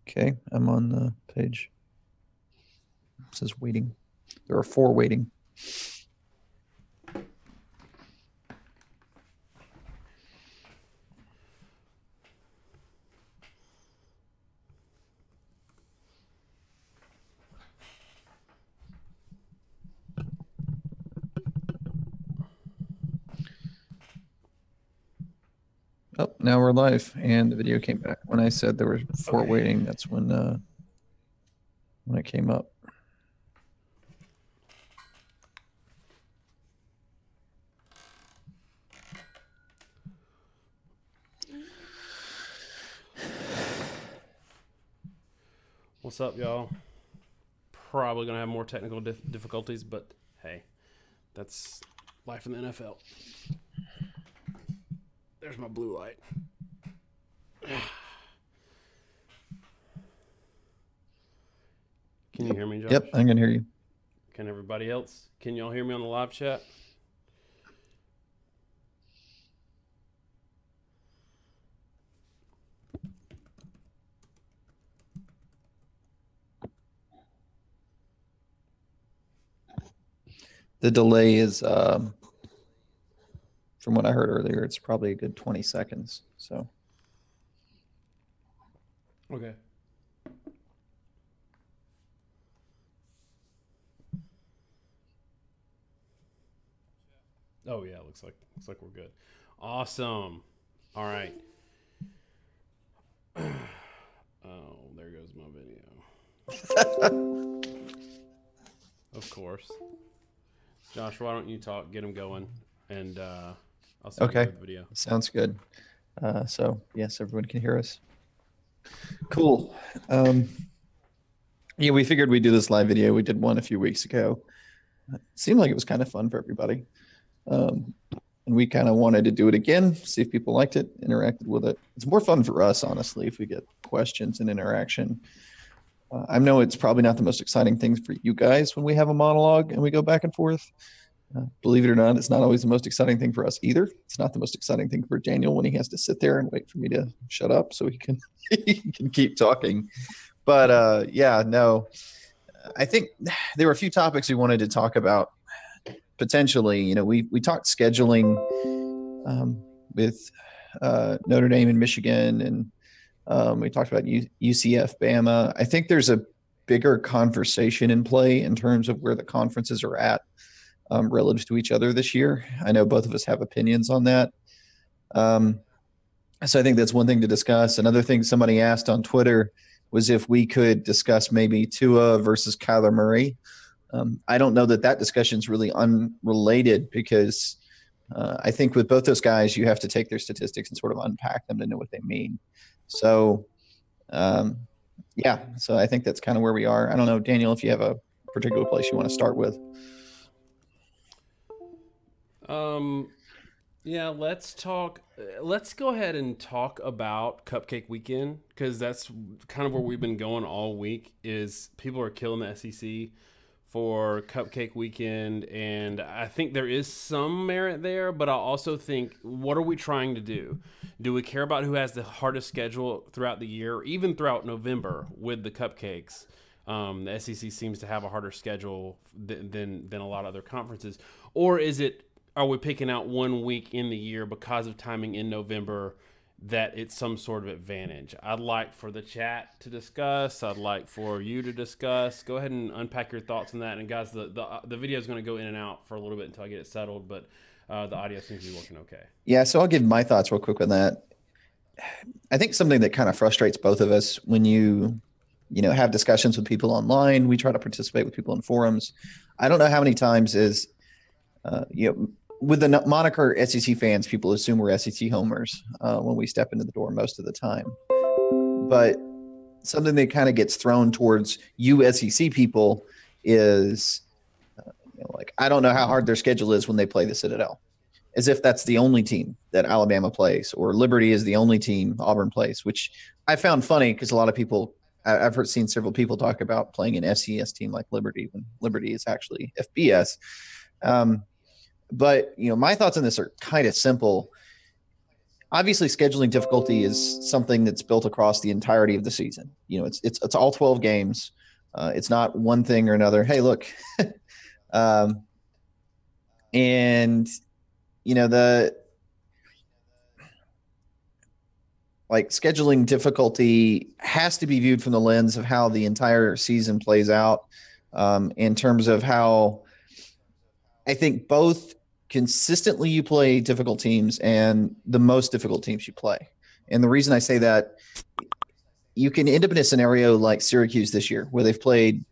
Okay, I'm on the page. It says waiting. There are 4 waiting. Oh, now we're live, and the video came back. When I said there were 4 waiting, that's when it came up. What's up, y'all? Probably gonna have more technical difficulties, but hey, that's life in the NFL. There's my blue light. Can you hear me, Josh? Yep, I can hear you. Can everybody else? Can y'all hear me on the live chat? The delay is, from what I heard earlier, it's probably a good 20 seconds. So, okay. Oh yeah, looks like we're good. Awesome. All right. Oh, there goes my video. Of course. Josh, why don't you talk? Get him going, and I'll see you with the video. Sounds good. So yes, everyone can hear us. Cool. Yeah, we figured we'd do this live video. We did one a few weeks ago. It seemed like it was kind of fun for everybody. And we kind of wanted to do it again, see if people liked it, interacted with it. It's more fun for us, honestly, if we get questions and interaction. I know it's probably not the most exciting thing for you guys when we have a monologue and we go back and forth. Believe it or not, it's not always the most exciting thing for us either. It's not the most exciting thing for Daniel when he has to sit there and wait for me to shut up so he can he can keep talking. But yeah, no, I think there were a few topics we wanted to talk about. Potentially, you know, we talked scheduling with Notre Dame and Michigan, and we talked about UCF, Bama. I think there's a bigger conversation in play in terms of where the conferences are at relative to each other this year. I know both of us have opinions on that. So I think that's one thing to discuss. Another thing somebody asked on Twitter was if we could discuss maybe Tua versus Kyler Murray. I don't know that discussion is really unrelated because I think with both those guys, you have to take their statistics and sort of unpack them to know what they mean. So, yeah, so I think that's kind of where we are. I don't know, Daniel, if you have a particular place you want to start with. Yeah, let's go ahead and talk about Cupcake Weekend, because that's kind of where we've been going all week. Is people are killing the SEC for Cupcake Weekend, and I think there is some merit there, but I also think, what are we trying to do? Do we care about who has the hardest schedule throughout the year, even throughout November with the Cupcakes? The SEC seems to have a harder schedule than a lot of other conferences. Or are we picking out 1 week in the year because of timing in November that it's some sort of advantage? I'd like for the chat to discuss. I'd like for you to discuss. Go ahead and unpack your thoughts on that. And guys, the video is going to go in and out for a little bit until I get it settled, but the audio seems to be working okay. Yeah, so I'll give my thoughts real quick on that. I think something that kind of frustrates both of us when you have discussions with people online, we try to participate with people in forums. I don't know how many times with the moniker SEC fans, people assume we're SEC homers when we step into the door most of the time. But something that kind of gets thrown towards you SEC people is, like, I don't know how hard their schedule is when they play the Citadel, as if that's the only team that Alabama plays, or Liberty is the only team Auburn plays, which I found funny because a lot of people, I've seen several people talk about playing an FCS team like Liberty when Liberty is actually FBS. But, my thoughts on this are kind of simple. obviously scheduling difficulty is something that's built across the entirety of the season. It's all 12 games. It's not one thing or another. Hey, look, and the scheduling difficulty has to be viewed from the lens of how the entire season plays out, in terms of how I think both consistently you play difficult teams and the most difficult teams you play. And the reason I say that, you can end up in a scenario like Syracuse this year where they've played,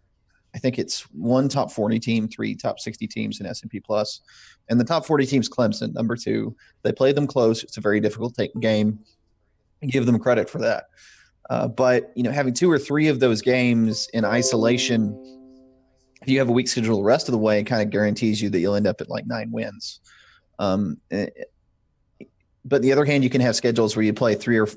I think it's one top 40 team, 3 top 60 teams in S&P Plus. And the top 40 team's Clemson, number 2. They played them close. It's a very difficult game. Give them credit for that. But having 2 or 3 of those games in isolation, if you have a weak schedule the rest of the way, it kind of guarantees you that you'll end up at 9 wins. But on the other hand, you can have schedules where you play 3 or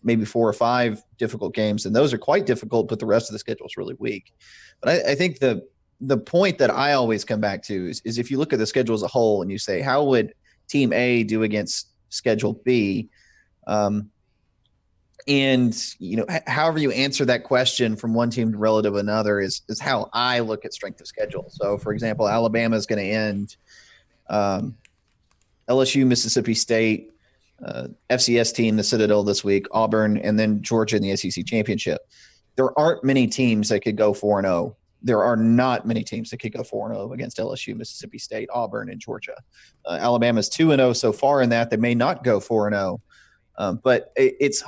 maybe 4 or 5 difficult games, and those are quite difficult, but the rest of the schedule is really weak. But I think the point that I always come back to is if you look at the schedule as a whole and you say, how would Team A do against Schedule B? And however you answer that question from one team relative to another is how I look at strength of schedule. So, for example, Alabama is going to end LSU, Mississippi State, FCS team, the Citadel this week, Auburn, and then Georgia in the SEC championship. There aren't many teams that could go 4-0. There are not many teams that could go 4-0 against LSU, Mississippi State, Auburn, and Georgia. Alabama's 2-0 so far in that. They may not go 4-0, but it's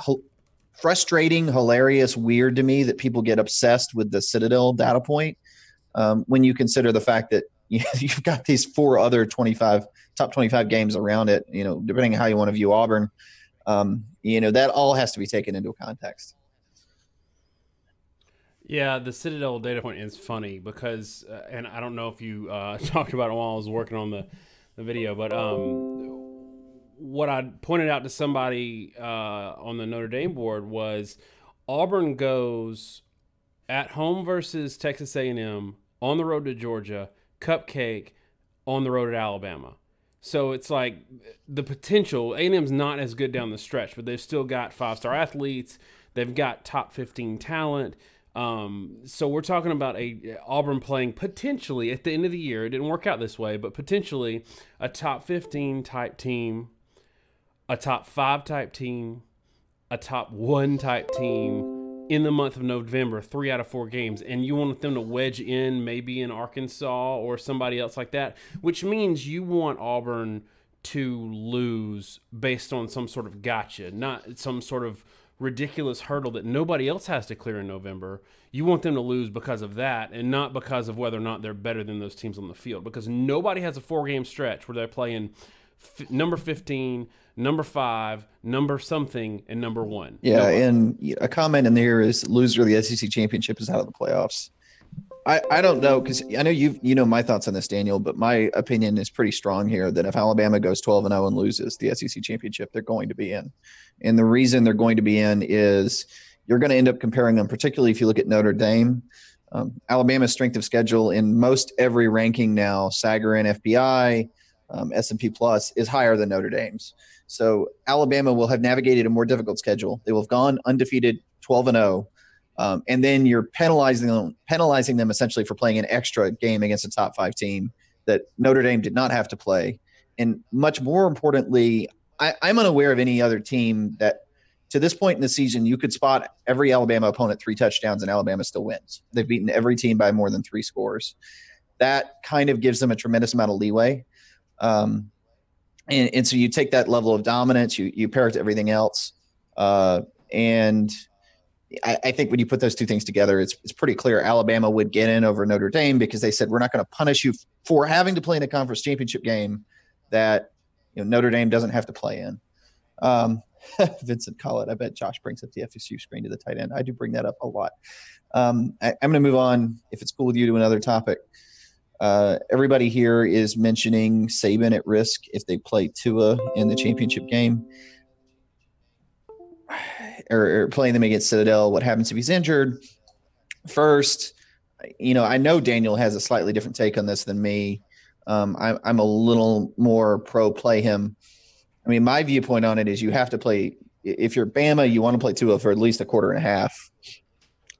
frustrating, hilarious, weird to me that people get obsessed with the Citadel data point, when you consider the fact that you've got these 4 other top 25 games around it, depending on how you want to view Auburn. That all has to be taken into context. Yeah, the Citadel data point is funny because, and I don't know if you talked about it while I was working on the video, but what I pointed out to somebody on the Notre Dame board was Auburn goes at home versus Texas A&M, on the road to Georgia, Cupcake, on the road at Alabama. So it's like the potential, A&M's not as good down the stretch, but they've still got 5-star athletes. They've got top 15 talent. So we're talking about Auburn playing potentially at the end of the year. It didn't work out this way, but potentially a top 15 type team, a top 5 type team, a top 1 type team in the month of November, 3 out of 4 games. And you want them to wedge in maybe in Arkansas or somebody else like that, which means you want Auburn to lose based on some sort of gotcha, not some sort of ridiculous hurdle that nobody else has to clear in November. You want them to lose because of that and not because of whether or not they're better than those teams on the field, because nobody has a 4-game stretch where they're playing number 15, number 5, number something, and number 1. Yeah, Nobody. And a comment in there is loser of the SEC championship is out of the playoffs. I don't know, because I know you know my thoughts on this, Daniel, but my opinion is pretty strong here that if Alabama goes 12-0 and loses the SEC championship, they're going to be in. And the reason they're going to be in is you're going to end up comparing them, particularly if you look at Notre Dame. Alabama's strength of schedule in most every ranking now, Sagarin, FPI, S&P Plus, is higher than Notre Dame's. So Alabama will have navigated a more difficult schedule. They will have gone undefeated 12-0. And then you're penalizing them essentially for playing an extra game against a top 5 team that Notre Dame did not have to play. And much more importantly, I'm unaware of any other team that to this point in the season, you could spot every Alabama opponent 3 touchdowns and Alabama still wins. They've beaten every team by more than 3 scores. That kind of gives them a tremendous amount of leeway. And so you take that level of dominance, you pair it to everything else. And I think when you put those 2 things together, it's pretty clear Alabama would get in over Notre Dame because they said, we're not going to punish you for having to play in a conference championship game that Notre Dame doesn't have to play in. Vincent Collett, I bet Josh brings up the FSU screen to the tight end. I do bring that up a lot. I'm going to move on, if it's cool with you, to another topic. Everybody here is mentioning Saban at risk if they play Tua in the championship game. Or playing them against Citadel, what happens if he's injured? First, I know Daniel has a slightly different take on this than me. I'm a little more pro play him. I mean, my viewpoint on it is you have to play. If you're Bama, you want to play Tua for at least a quarter and a half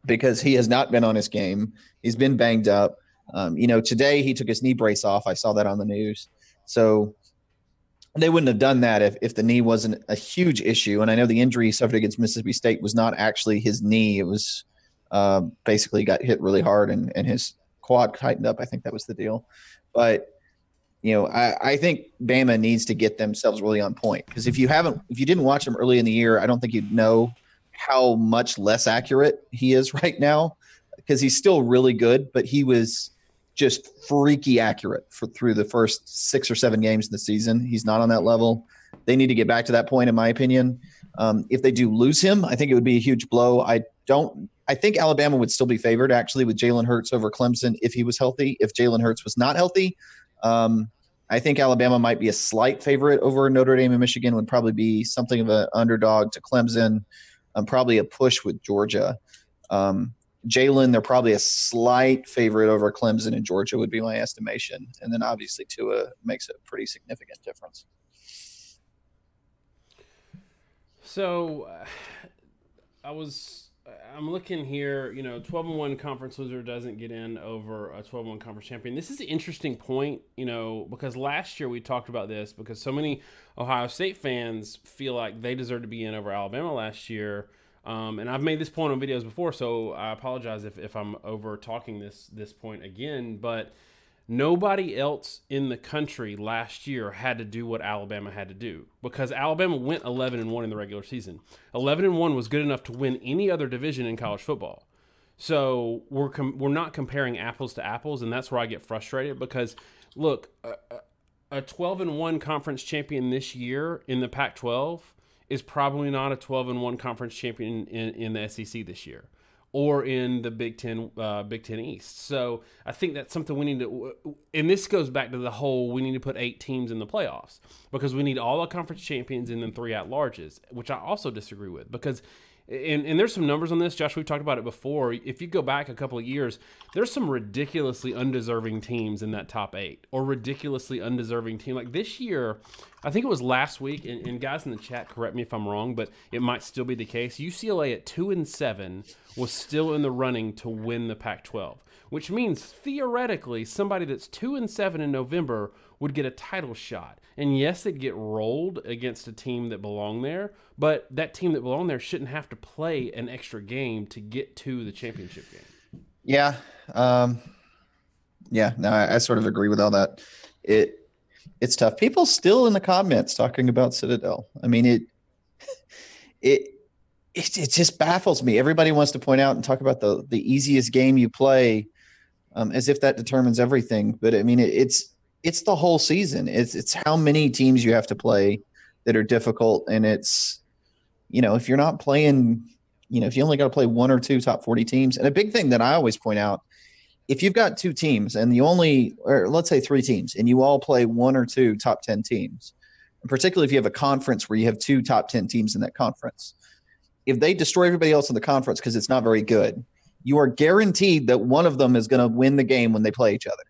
because he has not been on his game. He's been banged up. Today he took his knee brace off. I saw that on the news. So they wouldn't have done that if the knee wasn't a huge issue. And I know the injury he suffered against Mississippi State was not actually his knee. It was basically got hit really hard and his quad tightened up. I think that was the deal. But I think Bama needs to get themselves really on point because if you didn't watch him early in the year, I don't think you'd know how much less accurate he is right now because he's still really good, but he was just freaky accurate through the first 6 or 7 games of the season. He's not on that level. They need to get back to that point, in my opinion. If they do lose him, I think it would be a huge blow. I think Alabama would still be favored actually with Jalen Hurts over Clemson if he was healthy. If Jalen Hurts was not healthy, I think Alabama might be a slight favorite over Notre Dame and Michigan, would probably be something of an underdog to Clemson, probably a push with Georgia. Jalen, they're probably a slight favorite over Clemson and Georgia would be my estimation. And then obviously Tua makes a pretty significant difference. So I'm looking here, 12-1 conference loser doesn't get in over a 12-1 conference champion. This is an interesting point, because last year we talked about this because so many Ohio State fans feel like they deserve to be in over Alabama last year. And I've made this point on videos before, so I apologize if I'm over talking this point again, but nobody else in the country last year had to do what Alabama had to do because Alabama went 11-1 in the regular season. 11-1 was good enough to win any other division in college football. So we're not comparing apples to apples, and that's where I get frustrated because, look, a 12-1 conference champion this year in the Pac-12 is probably not a 12-1 conference champion in the SEC this year or in the Big Ten East. So I think that's something we need to, and this goes back to the whole, we need to put 8 teams in the playoffs because we need all the conference champions and then 3 at-larges, which I also disagree with because, and there's some numbers on this, Josh, we've talked about it before. If you go back a couple of years, there's some ridiculously undeserving teams in that top 8 or ridiculously undeserving team. Like this year, I think it was last week, and guys in the chat, correct me if I'm wrong, but it might still be the case. UCLA at 2-7 was still in the running to win the Pac-12, which means theoretically somebody that's 2-7 in November would get a title shot. And yes, they'd get rolled against a team that belonged there, but that team that belonged there shouldn't have to play an extra game to get to the championship game. Yeah. No, I sort of agree with all that. It's tough. People still in the comments talking about Citadel. I mean, it just baffles me. Everybody wants to point out and talk about the easiest game you play, as if that determines everything. But I mean, it's the whole season. It's how many teams you have to play that are difficult. And it's, if you're not playing, if you only got to play 1 or 2 top 40 teams. And a big thing that I always point out, if you've got 2 teams and or let's say 3 teams and you all play 1 or 2 top 10 teams, and particularly if you have a conference where you have 2 top 10 teams in that conference, if they destroy everybody else in the conference because it's not very good, you are guaranteed that one of them is going to win the game when they play each other.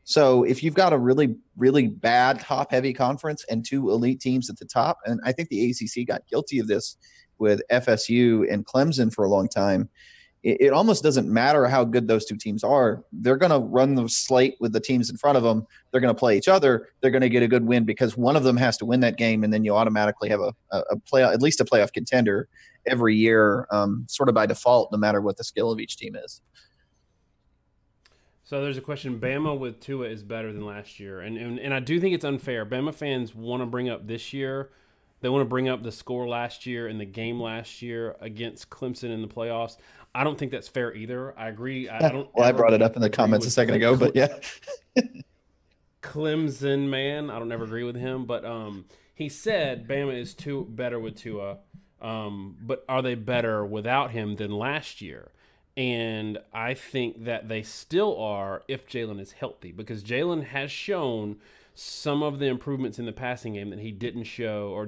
So if you've got a really, really bad top-heavy conference and 2 elite teams at the top, and I think the ACC got guilty of this with FSU and Clemson for a long time, it almost doesn't matter how good those 2 teams are. They're going to run the slate with the teams in front of them. They're going to play each other. They're going to get a good win because one of them has to win that game, and then you automatically have a play, at least a playoff contender every year, sort of by default, no matter what the skill of each team is. So there's a question. Bama with Tua is better than last year. And I do think it's unfair. Bama fans want to bring up this year. They want to bring up the score last year and the game last year against Clemson in the playoffs. I don't think that's fair either. I agree. I brought it up in the comments a second ago, but yeah. Clemson, man, I don't ever agree with him. But he said Bama is better with Tua. But are they better without him than last year? And I think that they still are if Jalen is healthy because Jalen has shown some of the improvements in the passing game that he didn't show or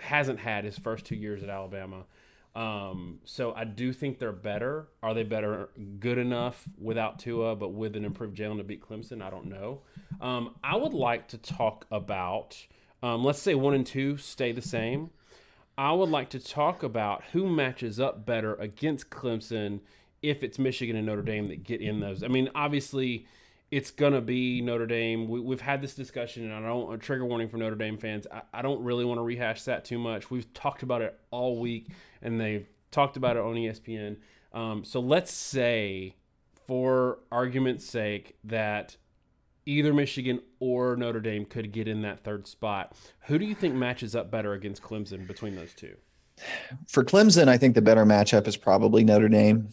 hasn't had his first 2 years at Alabama. So I do think they're better. Are they better good enough without Tua but with an improved Jalen to beat Clemson? I don't know. I would like to talk about Let's say 1 and 2 stay the same. I would like to talk about who matches up better against Clemson if it's Michigan and Notre Dame that get in those. I mean, obviously, it's going to be Notre Dame. We've had this discussion, and I don't, a trigger warning for Notre Dame fans. I don't really want to rehash that too much. We've talked about it all week, and they've talked about it on ESPN. So let's say, for argument's sake, that either Michigan or Notre Dame could get in that third spot. Who do you think matches up better against Clemson between those two? For Clemson, I think the better matchup is probably Notre Dame.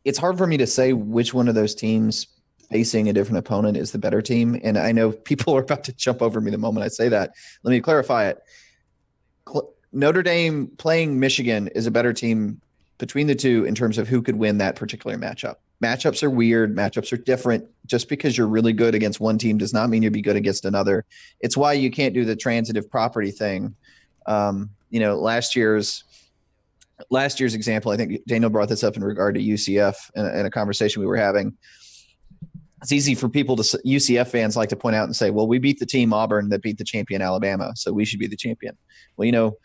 It's hard for me to say which one of those teams facing a different opponent is the better team. And I know people are about to jump over me the moment I say that. Let me clarify it. Notre Dame playing Michigan is a better team between the two in terms of who could win that particular matchup. Matchups are weird. Matchups are different. Just because you're really good against one team does not mean you'll be good against another. It's why you can't do the transitive property thing. Last year's example, I think Daniel brought this up in regard to UCF in a conversation we were having. It's easy for UCF fans like to point out and say, well, we beat the team Auburn that beat the champion Alabama, so we should be the champion. Well,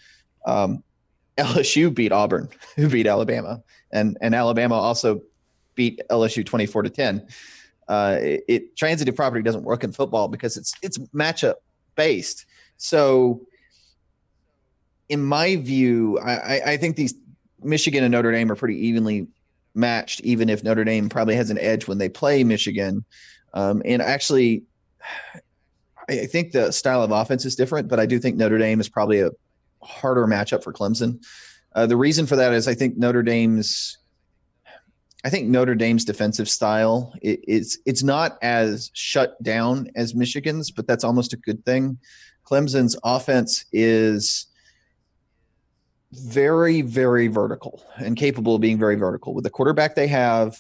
LSU beat Auburn, who beat Alabama, and Alabama also beat LSU 24-10. Transitive property doesn't work in football because it's matchup based. So in my view, I think these Michigan and Notre Dame are pretty evenly matched, even if Notre Dame probably has an edge when they play Michigan. And actually, I think the style of offense is different, but I do think Notre Dame is probably a harder matchup for Clemson. The reason for that is I think Notre Dame's defensive style, it's not as shut down as Michigan's, but that's almost a good thing. Clemson's offense is very, very vertical and capable of being very vertical. With the quarterback they have,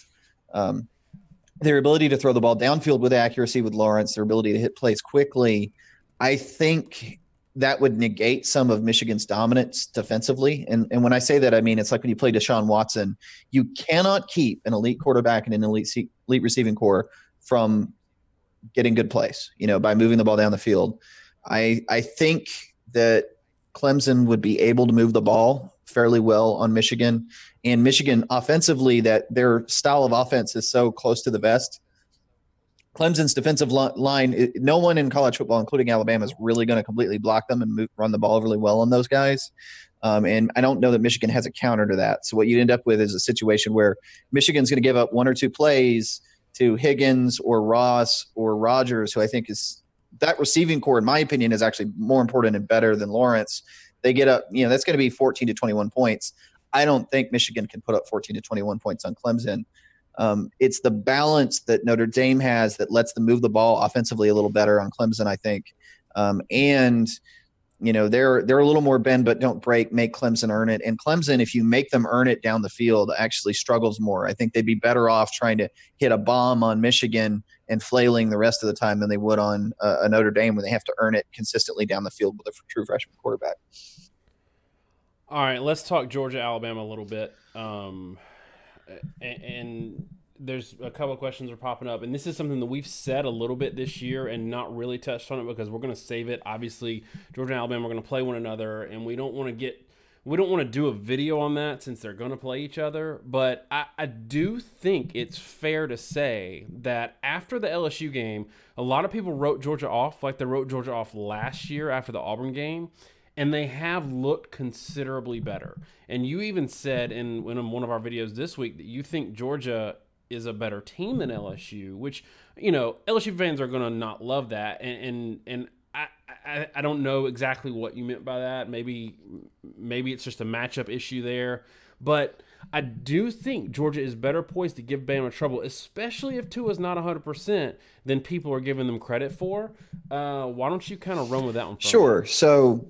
their ability to throw the ball downfield with accuracy with Lawrence, their ability to hit plays quickly, I think that would negate some of Michigan's dominance defensively. And when I say that, I mean, it's like when you play Deshaun Watson, you cannot keep an elite quarterback and an elite receiving core from getting good plays, by moving the ball down the field. I think that Clemson would be able to move the ball fairly well on Michigan, and Michigan offensively, that their style of offense is so close to the vest. Clemson's defensive line, no one in college football, including Alabama, is really going to completely block them and run the ball really well on those guys. And I don't know that Michigan has a counter to that. So what you'd end up with is a situation where Michigan's going to give up one or two plays to Higgins or Ross or Rogers, who I think is that receiving core, in my opinion, is actually more important and better than Lawrence. They get up, that's going to be 14 to 21 points. I don't think Michigan can put up 14 to 21 points on Clemson. It's the balance that Notre Dame has that lets them move the ball offensively a little better on Clemson, I think. They're a little more bend but don't break, make Clemson earn it. And Clemson, if you make them earn it down the field, actually struggles more. I think they'd be better off trying to hit a bomb on Michigan and flailing the rest of the time than they would on a Notre Dame when they have to earn it consistently down the field with a true freshman quarterback. All right, let's talk Georgia, Alabama a little bit. And there's a couple of questions are popping up, and this is something that we've said a little bit this year and not really touched on it because we're going to save it. Obviously, Georgia and Alabama are going to play one another, and we don't want to do a video on that since they're going to play each other. But I do think it's fair to say that after the LSU game, a lot of people wrote Georgia off like they wrote Georgia off last year after the Auburn game. And they have looked considerably better. And you even said in one of our videos this week that you think Georgia is a better team than LSU, which, LSU fans are going to not love that. And I don't know exactly what you meant by that. Maybe it's just a matchup issue there. But I do think Georgia is better poised to give Bama trouble, especially if Tua's not 100%, than people are giving them credit for. Why don't you kind of run with that one? Sure. So...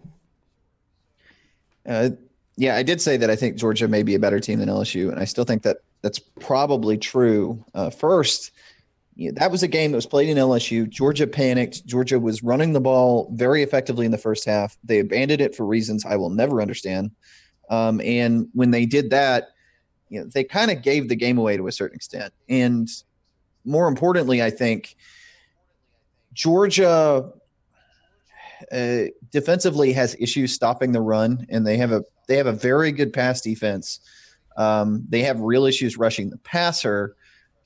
I did say that I think Georgia may be a better team than LSU, and I still think that that's probably true. First, that was a game that was played in LSU. Georgia panicked. Georgia was running the ball very effectively in the first half. They abandoned it for reasons I will never understand. And when they did that, they kind of gave the game away to a certain extent. And more importantly, I think Georgia defensively has issues stopping the run, and they have a very good pass defense. They have real issues rushing the passer,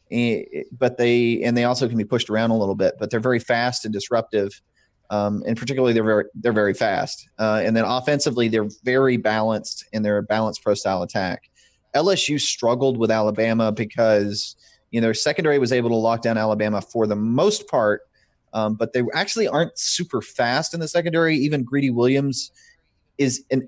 but they also can be pushed around a little bit. But they're very fast and disruptive, and particularly they're very fast. And then offensively, they're very balanced, and they're a balanced pro style attack. LSU struggled with Alabama because their secondary was able to lock down Alabama for the most part. But they actually aren't super fast in the secondary. Even Greedy Williams is an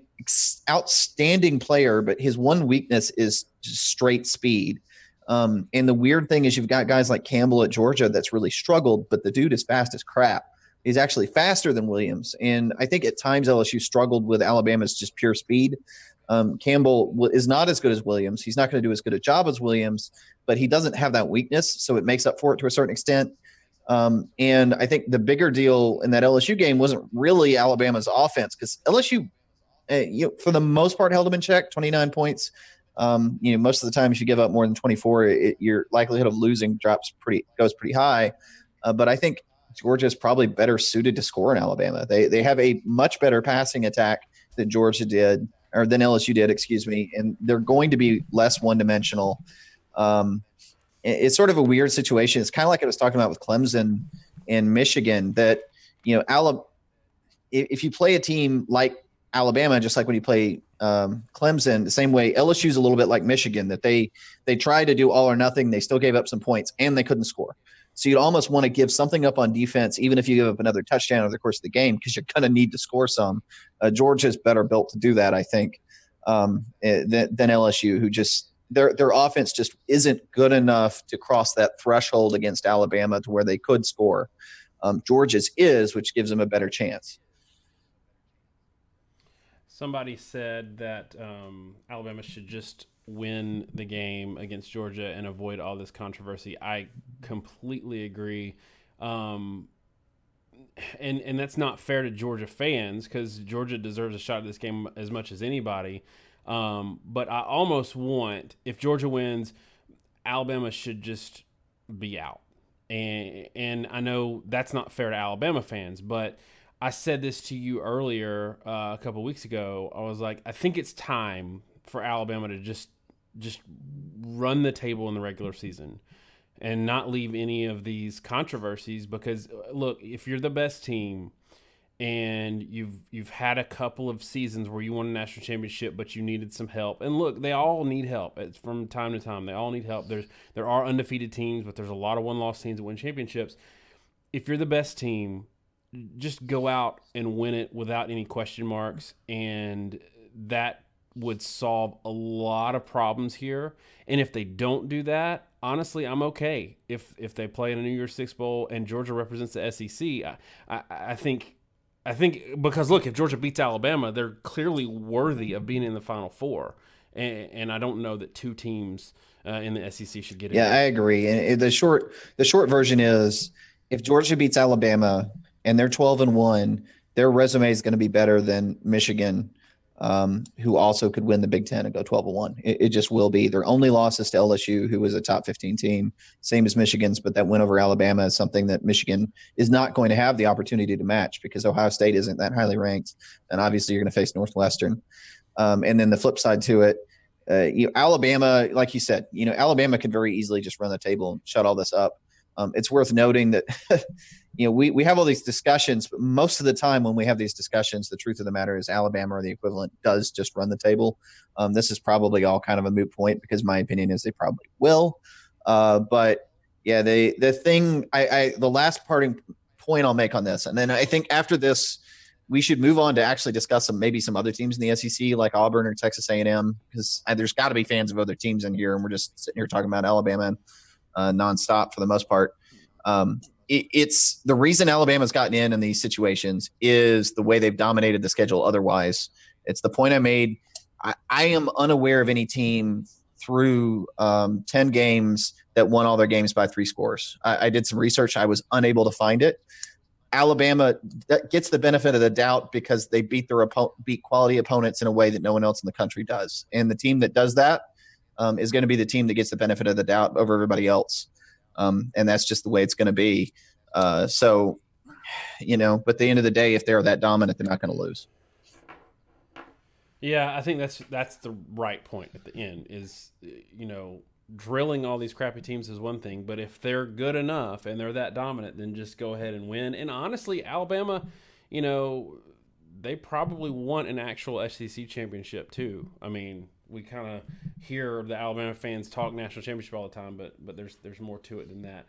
outstanding player, but his one weakness is just straight speed. And the weird thing is you've got guys like Campbell at Georgia that's really struggled, but the dude is fast as crap. He's actually faster than Williams. And I think at times LSU struggled with Alabama's just pure speed. Campbell is not as good as Williams. He's not going to do as good a job as Williams, but he doesn't have that weakness, so it makes up for it to a certain extent. And I think the bigger deal in that LSU game wasn't really Alabama's offense, because LSU, for the most part, held them in check, 29 points. Most of the time, if you give up more than 24, your likelihood of losing goes pretty high. But I think Georgia is probably better suited to score in Alabama. They have a much better passing attack than Georgia did, or than LSU did, excuse me, and they're going to be less one-dimensional. It's sort of a weird situation. It's kind of like I was talking about with Clemson and Michigan, that, if you play a team like Alabama, just like when you play Clemson, the same way LSU is a little bit like Michigan, that they tried to do all or nothing. They still gave up some points and they couldn't score. So you'd almost want to give something up on defense, even if you give up another touchdown over the course of the game, because you're going to need to score some. Georgia's better built to do that, I think, than LSU, who just their offense just isn't good enough to cross that threshold against Alabama to where they could score. Georgia's is, which gives them a better chance. Somebody said that Alabama should just win the game against Georgia and avoid all this controversy. I completely agree. And that's not fair to Georgia fans, because Georgia deserves a shot at this game as much as anybody. But I almost want, if Georgia wins, Alabama should just be out. And I know that's not fair to Alabama fans, but I said this to you earlier a couple of weeks ago. I was like, I think it's time for Alabama to just run the table in the regular season and not leave any of these controversies, because look, if you're the best team and you've had a couple of seasons where you won a national championship but you needed some help, and look, they all need help. It's from time to time. They all need help. There are undefeated teams, but there's a lot of one-loss teams that win championships. If you're the best team, just go out and win it without any question marks, and that would solve a lot of problems here. And if they don't do that, honestly, I'm okay. If they play in a New Year's Six Bowl and Georgia represents the SEC, I think because look, if Georgia beats Alabama, they're clearly worthy of being in the Final Four, and I don't know that two teams in the SEC should get in. Yeah, I agree. And the short version is, if Georgia beats Alabama and they're 12-1, their resume is going to be better than Michigan, who also could win the Big Ten and go 12-1. It just will be. Their only loss is to LSU, who was a top 15 team, same as Michigan's, but that win over Alabama is something that Michigan is not going to have the opportunity to match, because Ohio State isn't that highly ranked, and obviously you're going to face Northwestern. And then the flip side to it, Alabama, like you said, Alabama could very easily just run the table and shut all this up. It's worth noting that we have all these discussions, but most of the time when we have these discussions, the truth of the matter is Alabama, or the equivalent, does just run the table. This is probably all kind of a moot point, because my opinion is they probably will. But yeah, the last parting point I'll make on this, and then I think after this, we should move on to actually discuss maybe some other teams in the SEC, like Auburn or Texas A&M, because there's got to be fans of other teams in here, and we're just sitting here talking about Alabama nonstop for the most part. It's the reason Alabama's gotten in these situations is the way they've dominated the schedule otherwise. It's the point I made. I am unaware of any team through 10 games that won all their games by 3 scores. I did some research. I was unable to find it. Alabama gets the benefit of the doubt because they beat quality opponents in a way that no one else in the country does. And the team that does that is going to be the team that gets the benefit of the doubt over everybody else. And that's just the way it's going to be. So but at the end of the day, if they're that dominant, they're not going to lose. Yeah, I think that's the right point at the end is, drilling all these crappy teams is one thing, but if they're good enough and they're that dominant, then just go ahead and win. And honestly, Alabama, they probably want an actual SEC championship too. I mean, we kind of hear the Alabama fans talk national championship all the time, but there's more to it than that.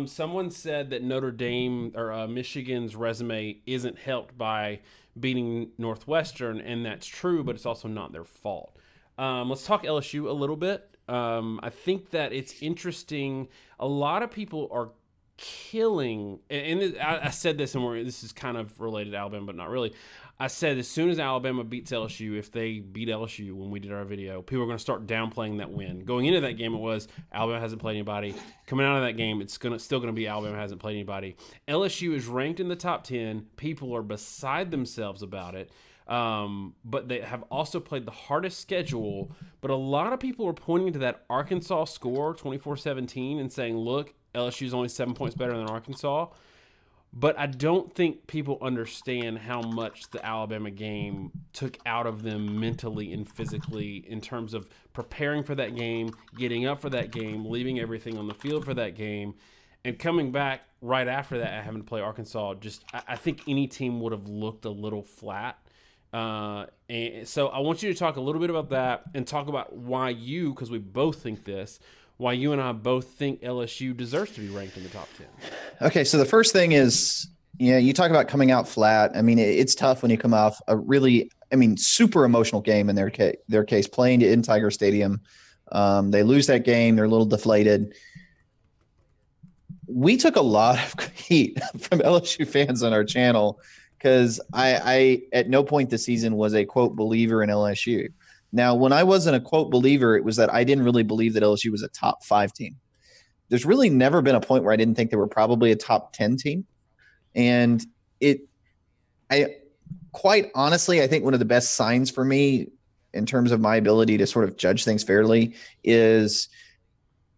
Someone said that Notre Dame or Michigan's resume isn't helped by beating Northwestern, and that's true, but it's also not their fault. Let's talk LSU a little bit. I think that it's interesting. A lot of people are killing, and I said this, and this is kind of related to Alabama, but not really. I said as soon as Alabama beats LSU, if they beat LSU when we did our video, people are going to start downplaying that win. Going into that game, it was Alabama hasn't played anybody. Coming out of that game, it's still going to be Alabama hasn't played anybody. LSU is ranked in the top 10. People are beside themselves about it. But they have also played the hardest schedule. But a lot of people are pointing to that Arkansas score, 24-17, and saying, look, LSU is only 7 points better than Arkansas. But I don't think people understand how much the Alabama game took out of them mentally and physically in terms of preparing for that game, getting up for that game, leaving everything on the field for that game, and coming back right after that, having to play Arkansas. I think any team would have looked a little flat. And so I want you to talk a little bit about that and talk about why because we both think this, why you and I both think LSU deserves to be ranked in the top 10. Okay, so the first thing is, you talk about coming out flat. I mean, it's tough when you come off a really, super emotional game in their case, playing in Tiger Stadium. They lose that game. They're a little deflated. We took a lot of heat from LSU fans on our channel because I at no point this season was a, quote, believer in LSU. Now, when I wasn't a, quote, believer, it was that I didn't really believe that LSU was a top 5 team. There's really never been a point where I didn't think they were probably a top 10 team. And quite honestly, I think one of the best signs for me in terms of my ability to sort of judge things fairly is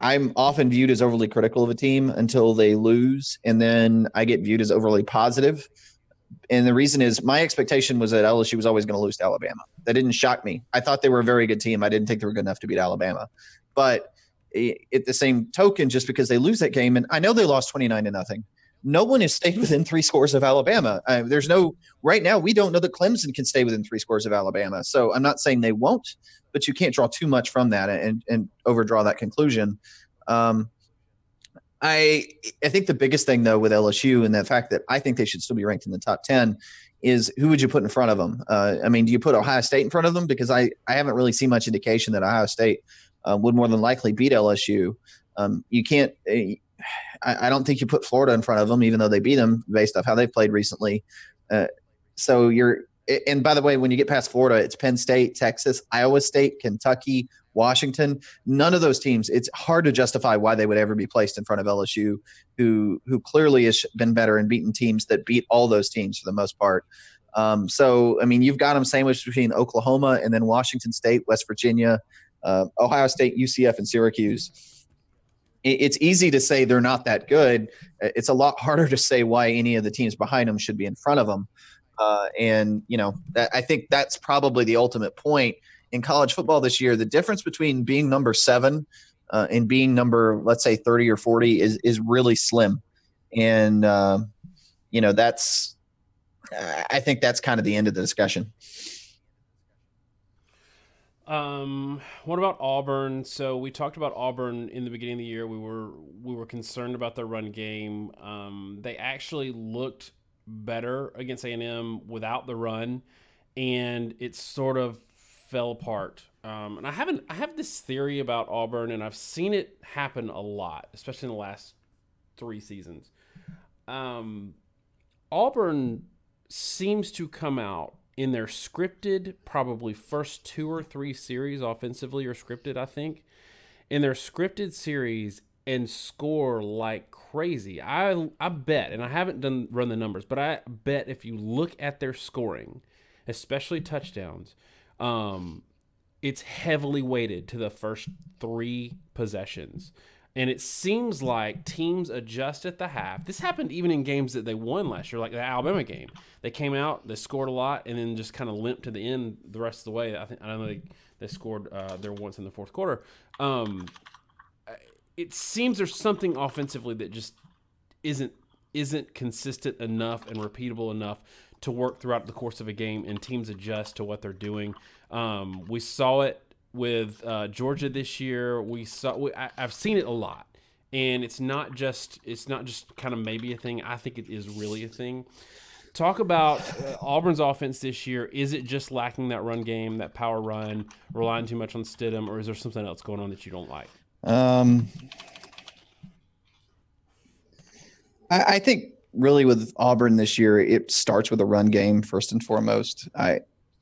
I'm often viewed as overly critical of a team until they lose. And then I get viewed as overly positive. And the reason is my expectation was that LSU was always going to lose to Alabama. That didn't shock me. I thought they were a very good team. I didn't think they were good enough to beat Alabama. But at the same token, just because they lose that game, and I know they lost 29-0, no one has stayed within 3 scores of Alabama. Right now, we don't know that Clemson can stay within 3 scores of Alabama. So I'm not saying they won't, but you can't draw too much from that and overdraw that conclusion. I think the biggest thing, though, with LSU and the fact that I think they should still be ranked in the top 10 is who would you put in front of them? Do you put Ohio State in front of them? Because I haven't really seen much indication that Ohio State would more than likely beat LSU. You can't I don't think you put Florida in front of them, even though they beat them based off how they've played recently. And by the way, when you get past Florida, it's Penn State, Texas, Iowa State, Kentucky, Washington. None of those teams, it's hard to justify why they would ever be placed in front of LSU, who clearly has been better and beaten teams that beat all those teams for the most part. You've got them sandwiched between Oklahoma and then Washington State, West Virginia, Ohio State, UCF, and Syracuse. It's easy to say they're not that good. It's a lot harder to say why any of the teams behind them should be in front of them. I think that's probably the ultimate point in college football this year. The difference between being number 7 and being number, let's say, 30 or 40 is really slim. And, I think that's kind of the end of the discussion. What about Auburn? So we talked about Auburn in the beginning of the year. We were concerned about their run game. They actually looked better against A&M without the run, and it sort of fell apart. And I have this theory about Auburn, and I've seen it happen a lot, especially in the last 3 seasons. Auburn seems to come out in their scripted, probably first 2 or 3 series offensively are scripted, I think, in their scripted series and score like crazy. I bet, and I haven't run the numbers, but I bet if you look at their scoring, especially touchdowns, it's heavily weighted to the first 3 possessions. And it seems like teams adjust at the half. This happened even in games that they won last year, like the Alabama game. They came out, they scored a lot, and then just kind of limped to the end the rest of the way. I know they scored there once in the fourth quarter. It seems there's something offensively that just isn't consistent enough and repeatable enough to work throughout the course of a game, and teams adjust to what they're doing. We saw it with Georgia this year. I've seen it a lot, and it's not just kind of maybe a thing. I think it is really a thing. Talk about Auburn's offense this year. Is it just lacking that run game, that power run, relying too much on Stidham, or is there something else going on that you don't like? I think really with Auburn this year, it starts with a run game first and foremost.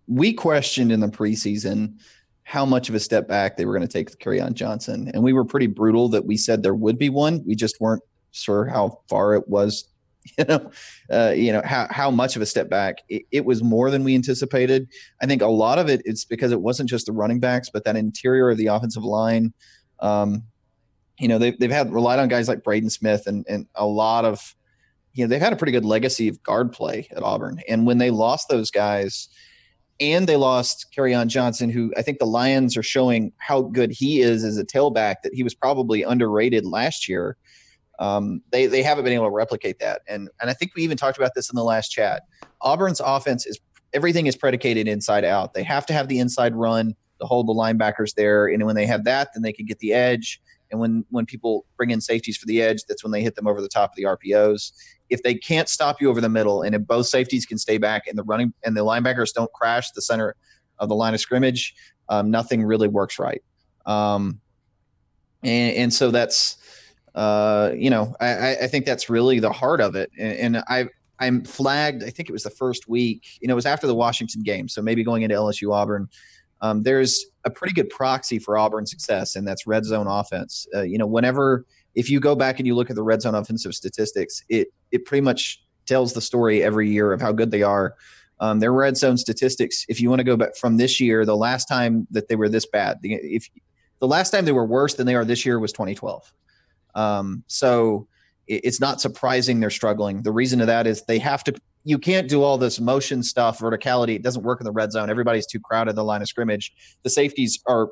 We questioned in the preseason how much of a step back they were going to take with Kerryon Johnson, and we were pretty brutal that we said there would be one. We just weren't sure how far it was. How much of a step back. It was more than we anticipated. I think a lot of it is because it wasn't just the running backs, but that interior of the offensive line. They've had relied on guys like Braden Smith and a lot of, they've had a pretty good legacy of guard play at Auburn. And when they lost those guys and they lost Kerryon Johnson, who I think the Lions are showing how good he is as a tailback, that he was probably underrated last year. They haven't been able to replicate that. And I think we even talked about this in the last chat. Auburn's offense everything is predicated inside out. They have to have the inside run to hold the linebackers there. And when they have that, then they can get the edge. And when people bring in safeties for the edge, that's when they hit them over the top of the RPOs. If they can't stop you over the middle, and if both safeties can stay back and the linebackers don't crash the center of the line of scrimmage, nothing really works right. And so that's, I think that's really the heart of it. And I'm flagged. I think it was the first week. It was after the Washington game, so maybe going into LSU Auburn. There's a pretty good proxy for Auburn's success, and that's red zone offense. If you go back and you look at the red zone offensive statistics, it pretty much tells the story every year of how good they are. Their red zone statistics, if you want to go back from this year, the last time that they were this bad, the last time they were worse than they are this year was 2012. So it's not surprising they're struggling. The reason of that is you can't do all this motion stuff, verticality. It doesn't work in the red zone. Everybody's too crowded the line of scrimmage. The safeties are,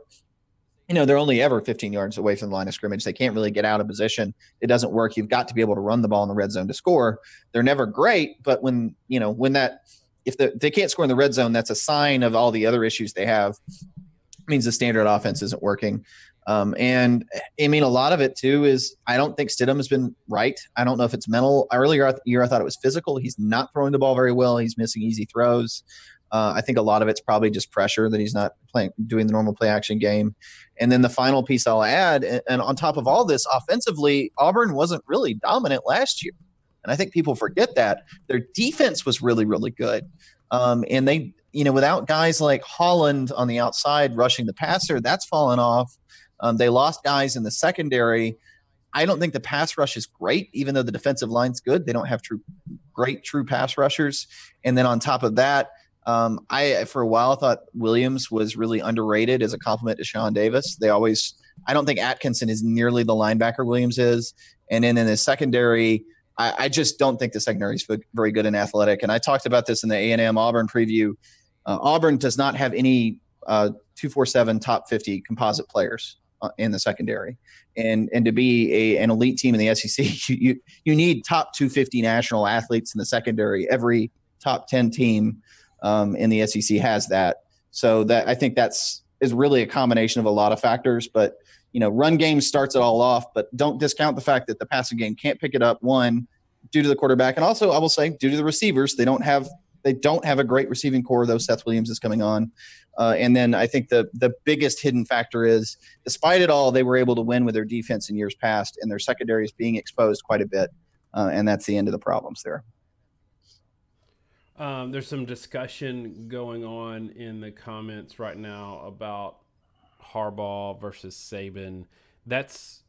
they're only ever 15 yards away from the line of scrimmage. They can't really get out of position. It doesn't work. You've got to be able to run the ball in the red zone to score. They're never great, but if they can't score in the red zone, that's a sign of all the other issues they have. It means the standard offense isn't working. And I mean, a lot of it too is I don't think Stidham has been right. I don't know if it's mental. Earlier year, I thought it was physical. He's not throwing the ball very well. He's missing easy throws. I think a lot of it's probably just pressure that he's not doing the normal play action game. And then the final piece I'll add, and on top of all this, offensively, Auburn wasn't really dominant last year. And I think people forget that. Their defense was really, really good. And they, without guys like Holland on the outside rushing the passer, that's fallen off. They lost guys in the secondary. I don't think the pass rush is great, even though the defensive line's good. They don't have great pass rushers. And then on top of that, I for a while thought Williams was really underrated as a compliment to Sean Davis. I don't think Atkinson is nearly the linebacker Williams is. And then in the secondary, I just don't think the secondary is very good and athletic. And I talked about this in the A&M Auburn preview. Auburn does not have any 247 top 50 composite players in the secondary. And to be an elite team in the SEC, you need top 250 national athletes in the secondary. Every top 10 team in the SEC has that. So that I think is really a combination of a lot of factors. But run game starts it all off. But don't discount the fact that the passing game can't pick it up. One, due to the quarterback, and also I will say due to the receivers, they don't have a great receiving core, though Seth Williams is coming on. And then I think the biggest hidden factor is, despite it all, they were able to win with their defense in years past, and their secondary is being exposed quite a bit. And that's the end of the problems there. There's some discussion going on in the comments right now about Harbaugh versus Saban. That's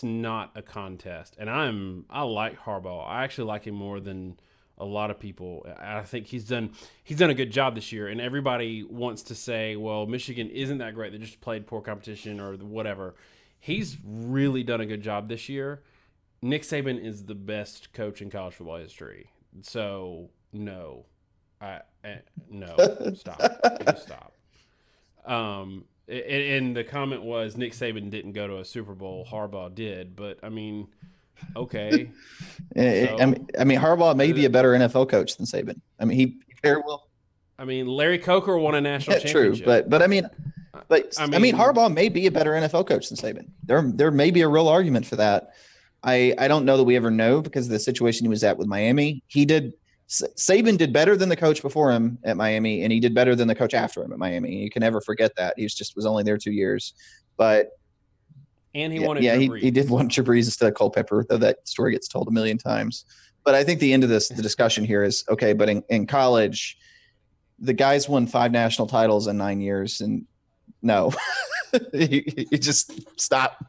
not a contest. And I like Harbaugh. I actually like him more than a lot of people. I think he's done a good job this year, and everybody wants to say, well, Michigan isn't that great. They just played poor competition or whatever. He's really done a good job this year. Nick Saban is the best coach in college football history. So no, no, stop, just stop. And the comment was Nick Saban didn't go to a Super Bowl, Harbaugh did, but I mean, okay. So, I mean, Harbaugh may be a better NFL coach than Saban. I mean, he very well. I mean, Larry Coker won a national championship. True, but I mean, Harbaugh may be a better NFL coach than Saban. There may be a real argument for that. I don't know that we ever know because of the situation he was at with Miami. Saban did better than the coach before him at Miami, and he did better than the coach after him at Miami. You can never forget that. He was only there 2 years, but and he wanted he did want Drew Brees instead of Culpepper, though that story gets told a million times. But I think the end of the discussion here is okay. But in college, the guys won 5 national titles in 9 years, and no, you just stop.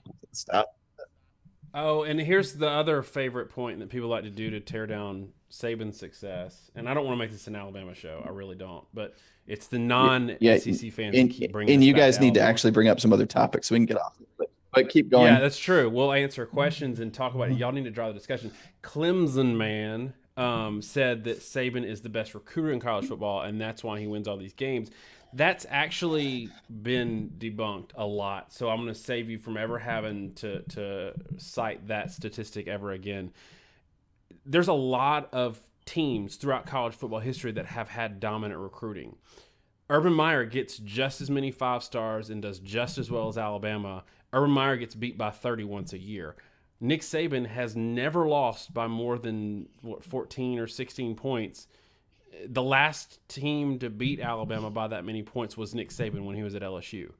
Oh, and here's the other favorite point that people like to do to tear down Saban's success. And I don't want to make this an Alabama show. I really don't. But it's the non-SEC fans that keep bringing and us you back guys to need to Alabama. actually bring up some other topics so we can get off it. But keep going. Yeah, that's true. We'll answer questions and talk about it. Y'all need to draw the discussion. Clemson man said that Saban is the best recruiter in college football, and that's why he wins all these games. That's actually been debunked a lot, so I'm going to save you from ever having to cite that statistic ever again. There's a lot of teams throughout college football history that have had dominant recruiting. Urban Meyer gets just as many 5 stars and does just as well as Alabama. Urban Meyer gets beat by 30 once a year. Nick Saban has never lost by more than 14 or 16 points. The last team to beat Alabama by that many points was Nick Saban when he was at LSU.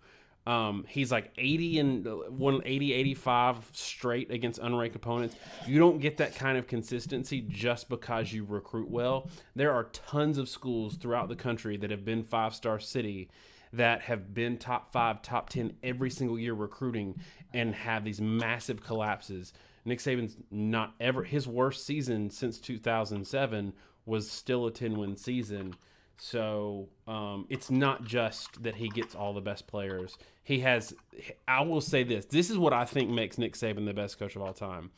He's like 85 straight against unranked opponents. You don't get that kind of consistency just because you recruit well. There are tons of schools throughout the country that have been 5-star city that have been top 5, top 10 every single year recruiting and have these massive collapses. Nick Saban's not ever, his worst season since 2007 was still a 10-win season. So it's not just that he gets all the best players. I will say this is what I think makes Nick Saban the best coach of all time.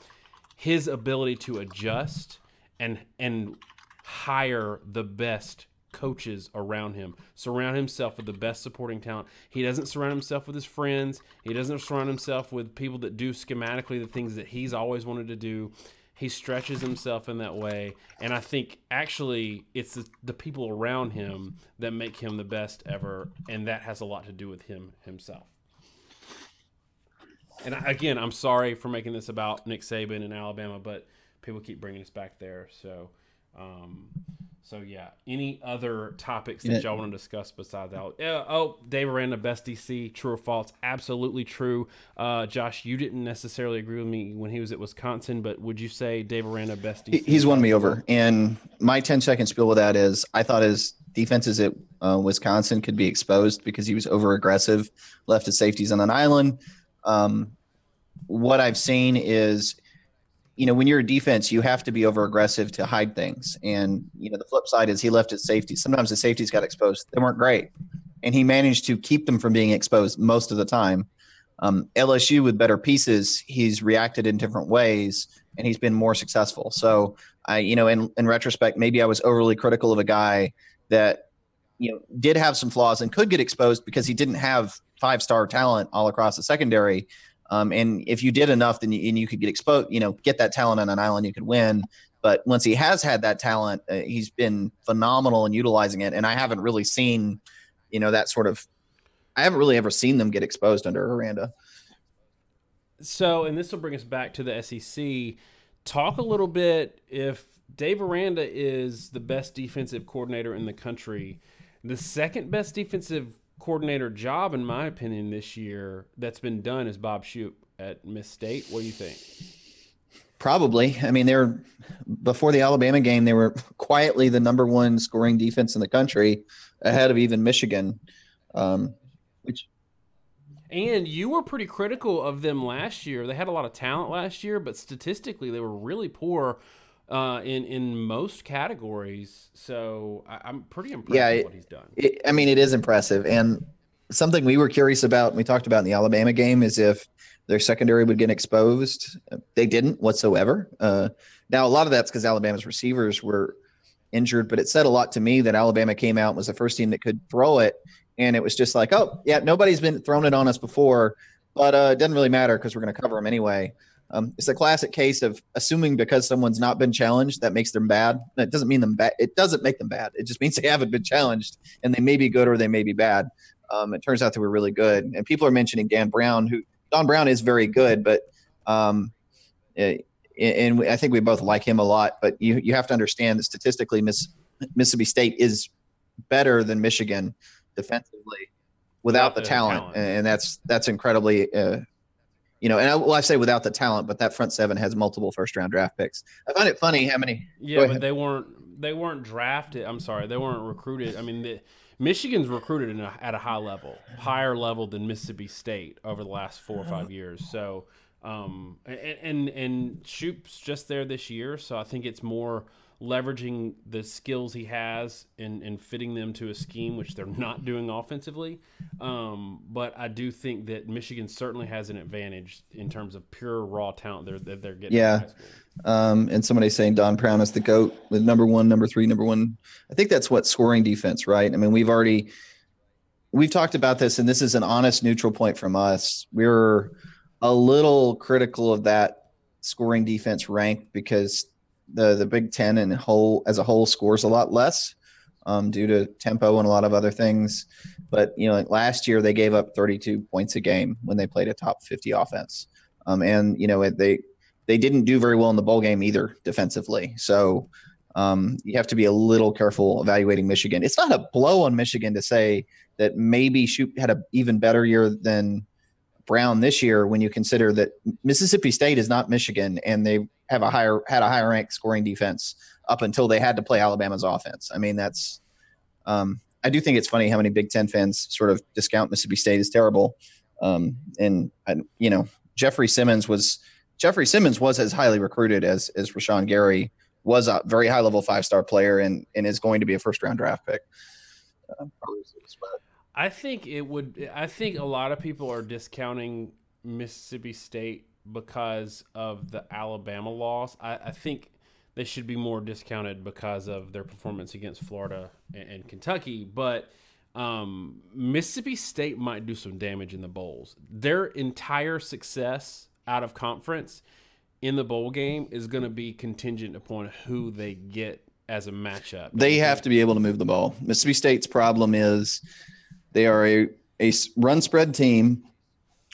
His ability to adjust and hire the best coaches around him. Surround himself with the best supporting talent. He doesn't surround himself with his friends. He doesn't surround himself with people that do schematically the things that he's always wanted to do. He stretches himself in that way, and I think actually it's the people around him that make him the best ever, and that has a lot to do with him himself. And again, I'm sorry for making this about Nick Saban and Alabama, but people keep bringing us back there. So yeah. Any other topics that y'all want to discuss besides that? Dave Aranda, best DC, true or false? Absolutely true. Josh, you didn't necessarily agree with me when he was at Wisconsin, but would you say Dave Aranda, best DC? He's won me over. And my 10-second spiel with that is I thought his defenses at Wisconsin could be exposed because he was over-aggressive, left his safeties on an island. What I've seen is – when you're a defense, you have to be over aggressive to hide things. And, the flip side is he left his safety. Sometimes the safeties got exposed. They weren't great. And he managed to keep them from being exposed most of the time. LSU with better pieces, he's reacted in different ways and he's been more successful. So in retrospect, maybe I was overly critical of a guy that, did have some flaws and could get exposed because he didn't have 5-star talent all across the secondary. And if you did enough, then you could get exposed, get that talent on an island, you could win. But once he has had that talent, he's been phenomenal in utilizing it. And I haven't really seen, that sort of – I haven't really ever seen them get exposed under Aranda. So, and this will bring us back to the SEC. Talk a little bit, if Dave Aranda is the best defensive coordinator in the country, the second best defensive coordinator job, in my opinion, this year that's been done is Bob Shoop at Miss State. What do you think? Probably. I mean, before the Alabama game, they were quietly the number 1 scoring defense in the country, ahead of even Michigan. And you were pretty critical of them last year. They had a lot of talent last year, but statistically, they were really poor in most categories. So I'm pretty impressed with what he's done. It is impressive. And something we were curious about, and we talked about in the Alabama game, is if their secondary would get exposed. They didn't whatsoever. Now, a lot of that's because Alabama's receivers were injured, but it said a lot to me that Alabama came out and was the first team that could throw it. And it was just like, oh, yeah, nobody's been thrown it on us before, but it doesn't really matter because we're going to cover them anyway. It's a classic case of assuming because someone's not been challenged, that makes them bad. That doesn't mean them bad. It doesn't make them bad. It just means they haven't been challenged, and they may be good or they may be bad. It turns out they were really good. And people are mentioning Don Brown is very good, but and I think we both like him a lot. But you have to understand that statistically, Mississippi State is better than Michigan defensively without the talent. And that's incredibly and I say without the talent, but that front seven has multiple first-round draft picks. I find it funny how many. Yeah, but they weren't drafted. I'm sorry, they weren't recruited. I mean, Michigan's recruited at a higher level than Mississippi State over the last 4 or 5 years. So, and Shoop's just there this year, so I think it's more leveraging the skills he has and fitting them to a scheme, which they're not doing offensively. But I do think that Michigan certainly has an advantage in terms of pure raw talent they're getting. Yeah. And somebody's saying Don Brown is the GOAT with number 1, number 3, number 1. I think that's what scoring defense, right? I mean, we've talked about this, and this is an honest, neutral point from us. We're a little critical of that scoring defense rank because the Big Ten as a whole scores a lot less due to tempo and a lot of other things. But, like last year they gave up 32 points a game when they played a top 50 offense. And they didn't do very well in the bowl game either defensively. So you have to be a little careful evaluating Michigan. It's not a blow on Michigan to say that maybe Shoop had an even better year than Brown this year when you consider that Mississippi State is not Michigan and they had a higher ranked scoring defense up until they had to play Alabama's offense. I mean, that's I do think it's funny how many Big Ten fans sort of discount Mississippi State as terrible. Jeffrey Simmons was as highly recruited as Rashawn Gary, was a very high level 5-star player and is going to be a first round draft pick. I think a lot of people are discounting Mississippi State because of the Alabama loss. I think they should be more discounted because of their performance against Florida and Kentucky. But Mississippi State might do some damage in the bowls. Their entire success out of conference in the bowl game is going to be contingent upon who they get as a matchup. They have to be able to move the ball. Mississippi State's problem is they are a run spread team.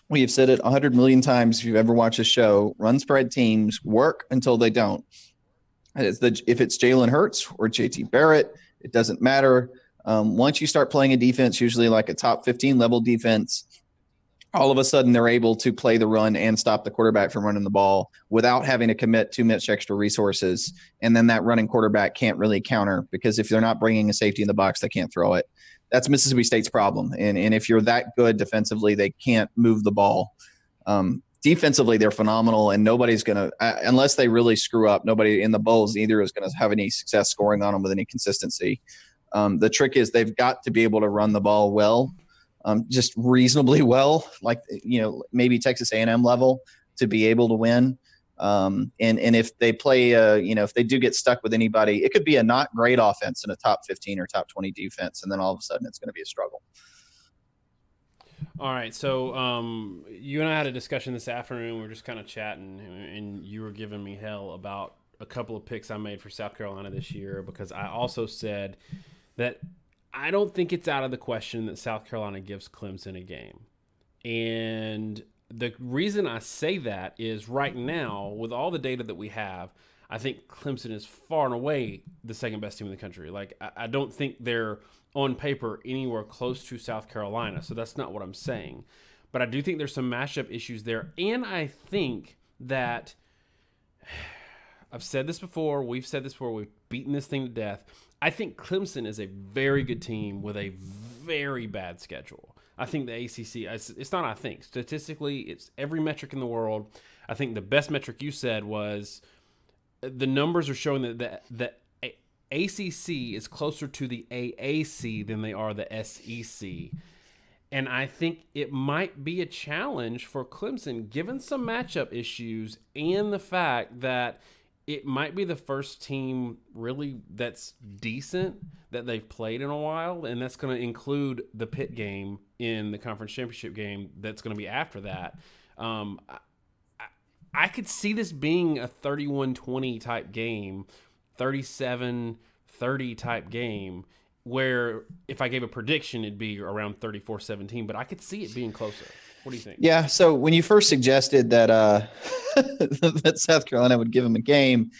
We have said it 100 million times. If you've ever watched a show, run spread teams work until they don't. If it's Jalen Hurts or JT Barrett, it doesn't matter. Once you start playing a defense, usually like a top 15 level defense, all of a sudden they're able to play the run and stop the quarterback from running the ball without having to commit too much extra resources. And then that running quarterback can't really counter because if they're not bringing a safety in the box, they can't throw it. That's Mississippi State's problem. And if you're that good defensively, they can't move the ball. Defensively, they're phenomenal, and nobody's going to – unless they really screw up, nobody in the bowls either is going to have any success scoring on them with any consistency. The trick is they've got to be able to run the ball well, just reasonably well, like, maybe Texas A&M level to be able to win. And if they play, if they do get stuck with anybody, it could be a not great offense in a top 15 or top 20 defense, and then all of a sudden it's going to be a struggle. All right, so you and I had a discussion this afternoon. We were just kind of chatting, and you were giving me hell about a couple of picks I made for South Carolina this year because I also said that I don't think it's out of the question that South Carolina gives Clemson a game. And the reason I say that is right now, with all the data that we have, I think Clemson is far and away the second best team in the country. Like, I don't think they're on paper anywhere close to South Carolina. So that's not what I'm saying. But I do think there's some matchup issues there. And I think that I've said this before. We've said this before. We've beaten this thing to death. I think Clemson is a very good team with a very bad schedule. I think the ACC, it's not I think. Statistically, it's every metric in the world. I think the best metric you said was the numbers are showing that the ACC is closer to the AAC than they are the SEC. And I think it might be a challenge for Clemson, given some matchup issues and the fact that it might be the first team really that's decent that they've played in a while. And that's going to include the Pitt game in the conference championship game that's going to be after that. I could see this being a 31-20 type game, 37-30 type game, where if I gave a prediction, it'd be around 34-17, but I could see it being closer. What do you think? Yeah. So when you first suggested that that South Carolina would give them a game,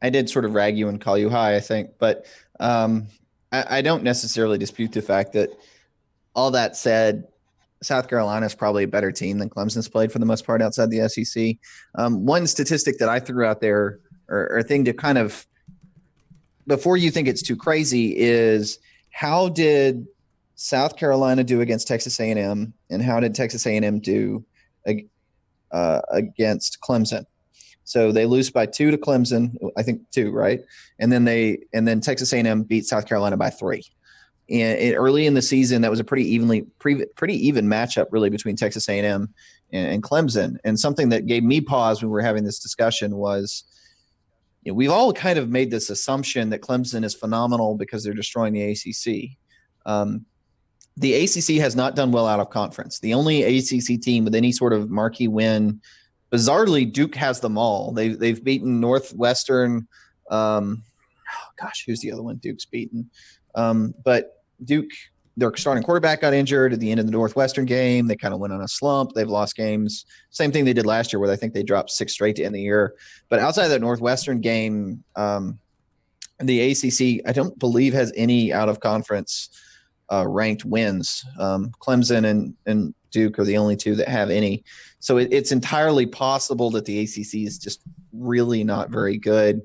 I did sort of rag you and call you high, I think. But I don't necessarily dispute the fact that, all that said, South Carolina is probably a better team than Clemson's played for the most part outside the SEC. One statistic that I threw out there, or thing to kind of, before you think it's too crazy, is how did South Carolina do against Texas A&M, and how did Texas A&M do against Clemson? So they lose by 2 to Clemson, I think 2, right? And then Texas A&M beat South Carolina by 3. And early in the season, that was a pretty even matchup, really, between Texas A&M and Clemson. And something that gave me pause when we were having this discussion was, we've all kind of made this assumption that Clemson is phenomenal because they're destroying the ACC. The ACC has not done well out of conference. The only ACC team with any sort of marquee win, bizarrely, Duke has them all. They've beaten Northwestern. Who's the other one Duke's beaten? But Duke, their starting quarterback got injured at the end of the Northwestern game. They kind of went on a slump. They've lost games. Same thing they did last year, where I think they dropped 6 straight to end the year. But outside of that Northwestern game, the ACC, I don't believe, has any out-of-conference ranked wins. Clemson and Duke are the only 2 that have any. So it's entirely possible that the ACC is just really not very good.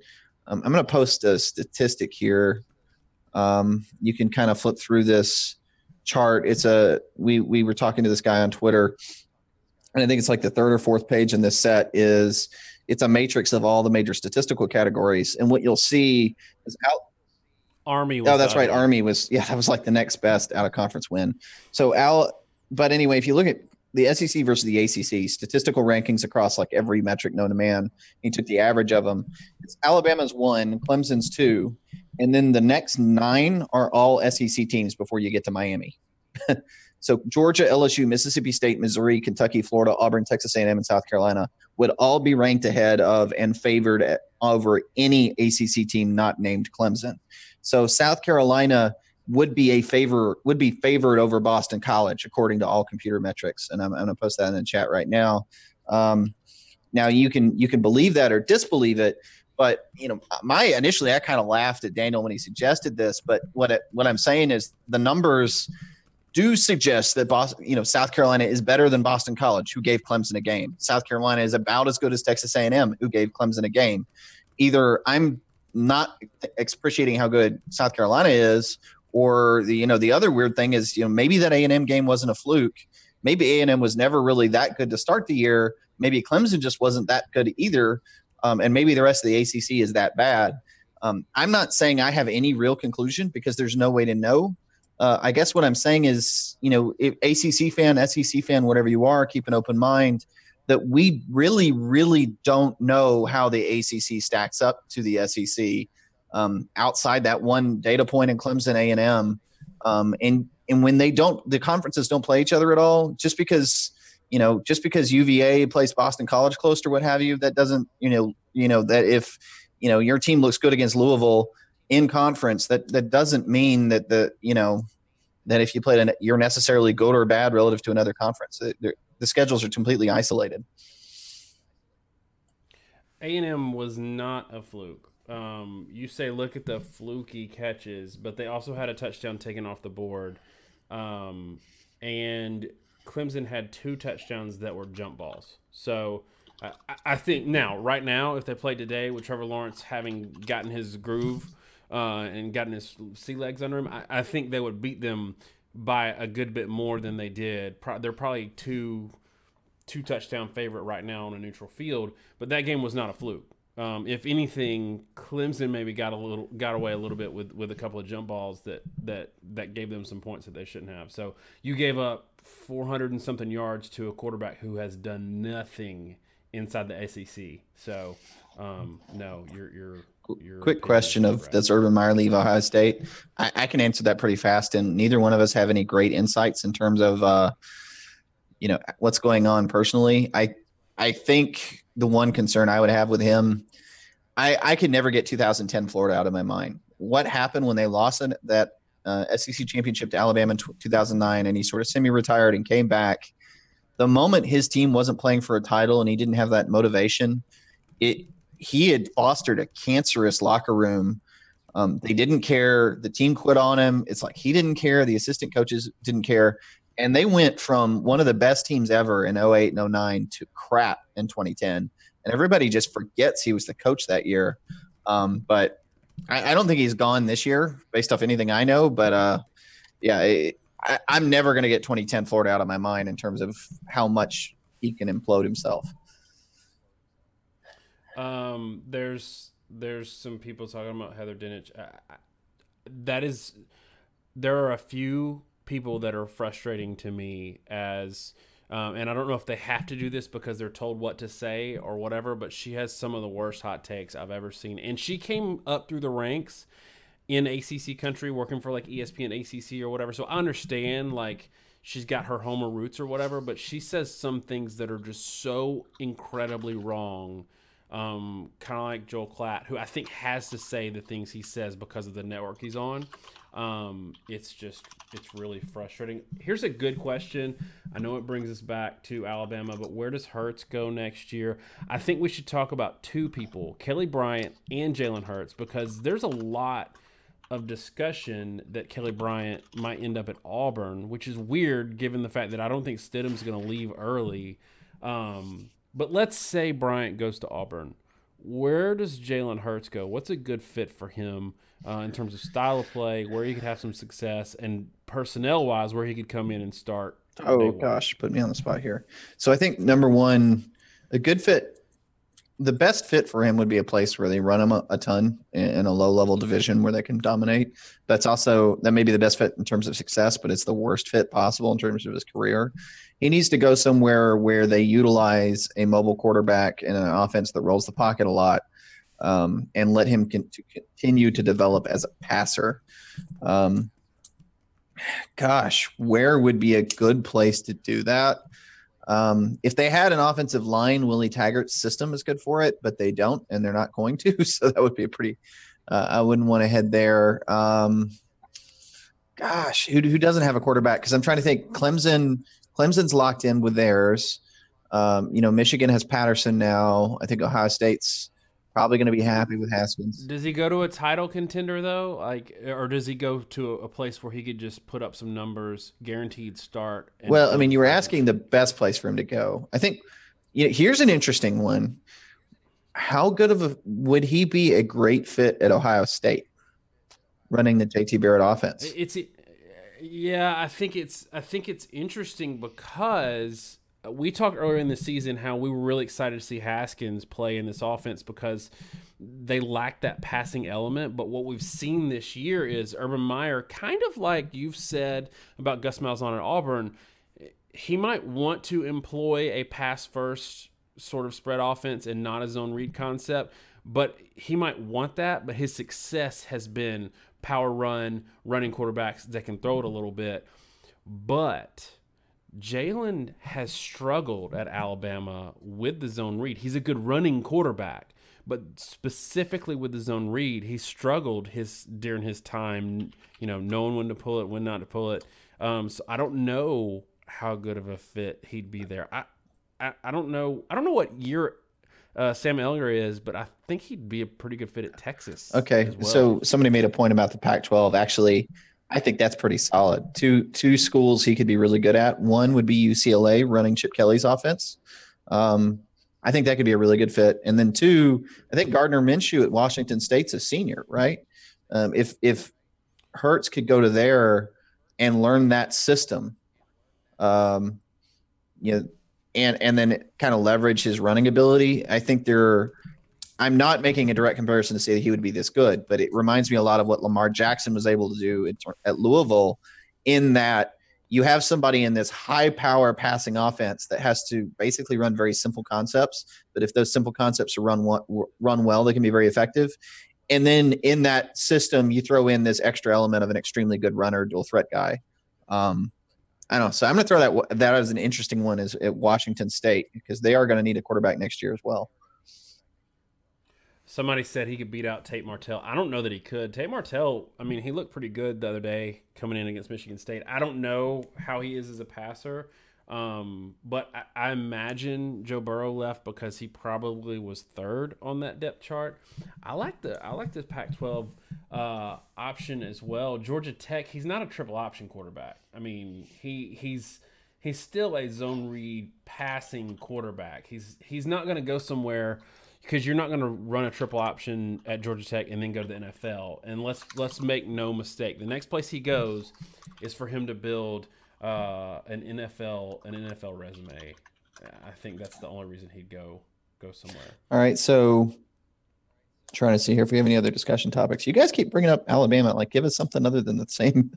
I'm going to post a statistic here. You can kind of flip through this chart. We were talking to this guy on Twitter, and I think it's like the 3rd or 4th page in this set it's a matrix of all the major statistical categories. And what you'll see is Army was. Oh, that's right. Army was, that was like the next best out of conference win. But anyway, if you look at the SEC versus the ACC statistical rankings across like every metric known to man, he took the average of them. It's Alabama's 1, Clemson's 2. And then the next 9 are all SEC teams before you get to Miami. So Georgia, LSU, Mississippi State, Missouri, Kentucky, Florida, Auburn, Texas A&M, and South Carolina would all be ranked ahead of and favored over any ACC team not named Clemson. So South Carolina would be favored over Boston College, according to all computer metrics. And I'm going to post that in the chat right now. Now you can believe that or disbelieve it. But, initially I kind of laughed at Daniel when he suggested this. But what I'm saying is the numbers do suggest that South Carolina is better than Boston College, who gave Clemson a game. South Carolina is about as good as Texas A&M, who gave Clemson a game. Either I'm not appreciating how good South Carolina is, or the other weird thing is, maybe that A&M game wasn't a fluke. Maybe A&M was never really that good to start the year. Maybe Clemson just wasn't that good either. And maybe the rest of the ACC is that bad. I'm not saying I have any real conclusion because there's no way to know. I guess what I'm saying is, if ACC fan, SEC fan, whatever you are, keep an open mind that we really, really don't know how the ACC stacks up to the SEC outside that one data point in Clemson A&M. And when the conferences don't play each other at all, just because UVA plays Boston College close or what have you, that doesn't, that if, your team looks good against Louisville in conference, that doesn't mean that that if you played you're necessarily good or bad relative to another conference. The schedules are completely isolated. A&M was not a fluke. You say look at the fluky catches, but they also had a touchdown taken off the board. And Clemson had 2 touchdowns that were jump balls. So I think right now, if they played today with Trevor Lawrence having gotten his groove and gotten his sea legs under him, I think they would beat them by a good bit more than they did. They're probably two touchdown favorite right now on a neutral field, but that game was not a fluke. If anything, Clemson maybe got away a little bit with a couple of jump balls that gave them some points that they shouldn't have. So you gave up 400 and something yards to a quarterback who has done nothing inside the SEC. So no, your Quick question of does Urban Meyer leave Ohio State? I can answer that pretty fast, and neither one of us have any great insights in terms of what's going on personally. I think the one concern I would have with him, I could never get 2010 Florida out of my mind. What happened when they lost that SEC championship to Alabama in 2009, and he sort of semi-retired and came back? The moment his team wasn't playing for a title and he didn't have that motivation, he had fostered a cancerous locker room. They didn't care. The team quit on him. It's like he didn't care. The assistant coaches didn't care. And they went from one of the best teams ever in 08 and 09 to crap in 2010. And everybody just forgets he was the coach that year. But I don't think he's gone this year based off anything I know. But, I'm never going to get 2010 Florida out of my mind in terms of how much he can implode himself. There's some people talking about Heather Dinich. There are a few people that are frustrating to me as and I don't know if they have to do this because they're told what to say or whatever, but she has some of the worst hot takes I've ever seen. And she came up through the ranks in ACC country working for like ESPN ACC or whatever. So I understand like she's got her Homer roots or whatever, but she says some things that are just so incredibly wrong. Kind of like Joel Klatt, who I think has to say the things he says because of the network he's on. It's really frustrating. Here's a good question. I know it brings us back to Alabama, but where does Hurts go next year? I think we should talk about two people, Kelly Bryant and Jalen Hurts, because there's a lot of discussion that Kelly Bryant might end up at Auburn, which is weird given the fact that I don't think Stidham's going to leave early. But let's say Bryant goes to Auburn. Where does Jalen Hurts go? What's a good fit for him in terms of style of play, where he could have some success, and personnel-wise, where he could come in and start? Oh, gosh, put me on the spot here. So I think, number one, a good fit, the best fit for him would be a place where they run him a ton in a low-level division where they can dominate. That may be the best fit in terms of success, but it's the worst fit possible in terms of his career. He needs to go somewhere where they utilize a mobile quarterback and an offense that rolls the pocket a lot, and let him continue to develop as a passer. Where would be a good place to do that? If they had an offensive line, Willie Taggart's system is good for it, but they don't, and they're not going to. So that would be a pretty I wouldn't want to head there. Who doesn't have a quarterback? Because I'm trying to think. Clemson's locked in with theirs. Michigan has Patterson now. I think Ohio State's probably going to be happy with Haskins. Does he go to a title contender though, or does he go to a place where he could just put up some numbers, guaranteed start? Well, I mean, you were asking the best place for him to go. I think here's an interesting one. How good would he be a great fit at Ohio State, running the JT Barrett offense? I think it's interesting because we talked earlier in the season how we were really excited to see Haskins play in this offense because they lacked that passing element. But what we've seen this year is Urban Meyer, kind of like you've said about Gus Malzahn at Auburn, he might want to employ a pass-first sort of spread offense and not a zone read concept. But he might want that, but his success has been power running quarterbacks that can throw it a little bit. But Jalen has struggled at Alabama with the zone read. He's a good running quarterback, but specifically with the zone read, he struggled during his time, knowing when to pull it, when not to pull it. So I don't know how good of a fit he'd be there. I don't know what year Sam Ellinger is, but I think he'd be a pretty good fit at Texas. Okay, as well. So somebody made a point about the Pac-12. Actually, I think that's pretty solid. Two schools he could be really good at. One would be UCLA, running Chip Kelly's offense. I think that could be a really good fit. And then two, I think Gardner Minshew at Washington State's a senior, right? If Hurts could go to there and learn that system, and then kind of leverage his running ability, I think I'm not making a direct comparison to say that he would be this good, but it reminds me a lot of what Lamar Jackson was able to do at Louisville, in that you have somebody in this high power passing offense that has to basically run very simple concepts. But if those simple concepts are run well, they can be very effective. And then in that system, you throw in this extra element of an extremely good runner, dual threat guy. I don't know. So I'm going to throw that as an interesting one is at Washington State, because they are going to need a quarterback next year as well. Somebody said he could beat out Tate Martell. I don't know that he could. Tate Martell, I mean, he looked pretty good the other day coming in against Michigan State. I don't know how he is as a passer, but I imagine Joe Burrow left because he probably was third on that depth chart. I like the Pac-12 option as well. Georgia Tech, he's not a triple option quarterback. I mean, he's still a zone read passing quarterback. He's not going to go somewhere, because you're not going to run a triple option at Georgia Tech and then go to the NFL. And let's make no mistake, the next place he goes is for him to build an NFL resume. I think that's the only reason he'd go somewhere. All right, so trying to see here if we have any other discussion topics. You guys keep bringing up Alabama. Like, give us something other than the same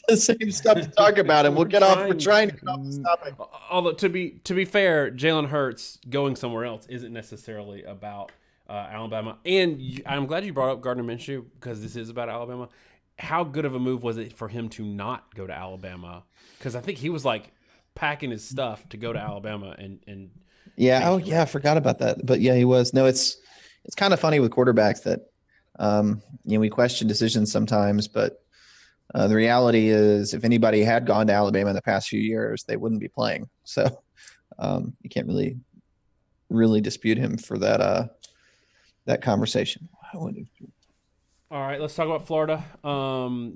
the same stuff to talk about, and we'll get off. We're trying to get off this topic. Although to be fair, Jalen Hurts going somewhere else isn't necessarily about Alabama. And I'm glad you brought up Gardner Minshew, because this is about Alabama. How good of a move was it for him to not go to Alabama? Because I think he was like packing his stuff to go to Alabama and yeah. Oh yeah, I forgot about that. But yeah, he was. No, it's kind of funny with quarterbacks that we question decisions sometimes, but the reality is, if anybody had gone to Alabama in the past few years, they wouldn't be playing. So you can't really dispute him for that conversation. All right, let's talk about Florida.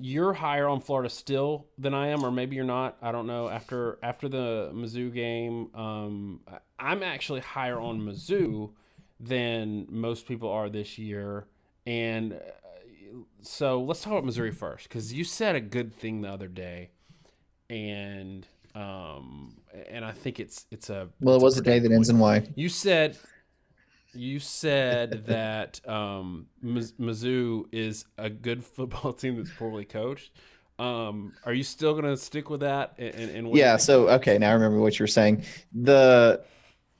You're higher on Florida still than I am, or maybe you're not. I don't know. After the Mizzou game, I'm actually higher on Mizzou than most people are this year. And so let's talk about Missouri first, because you said a good thing the other day, and I think it's a well, it was a day that ends in Y. You said that Mizzou is a good football team that's poorly coached. Are you still going to stick with that? Yeah. So okay, now I remember what you were saying.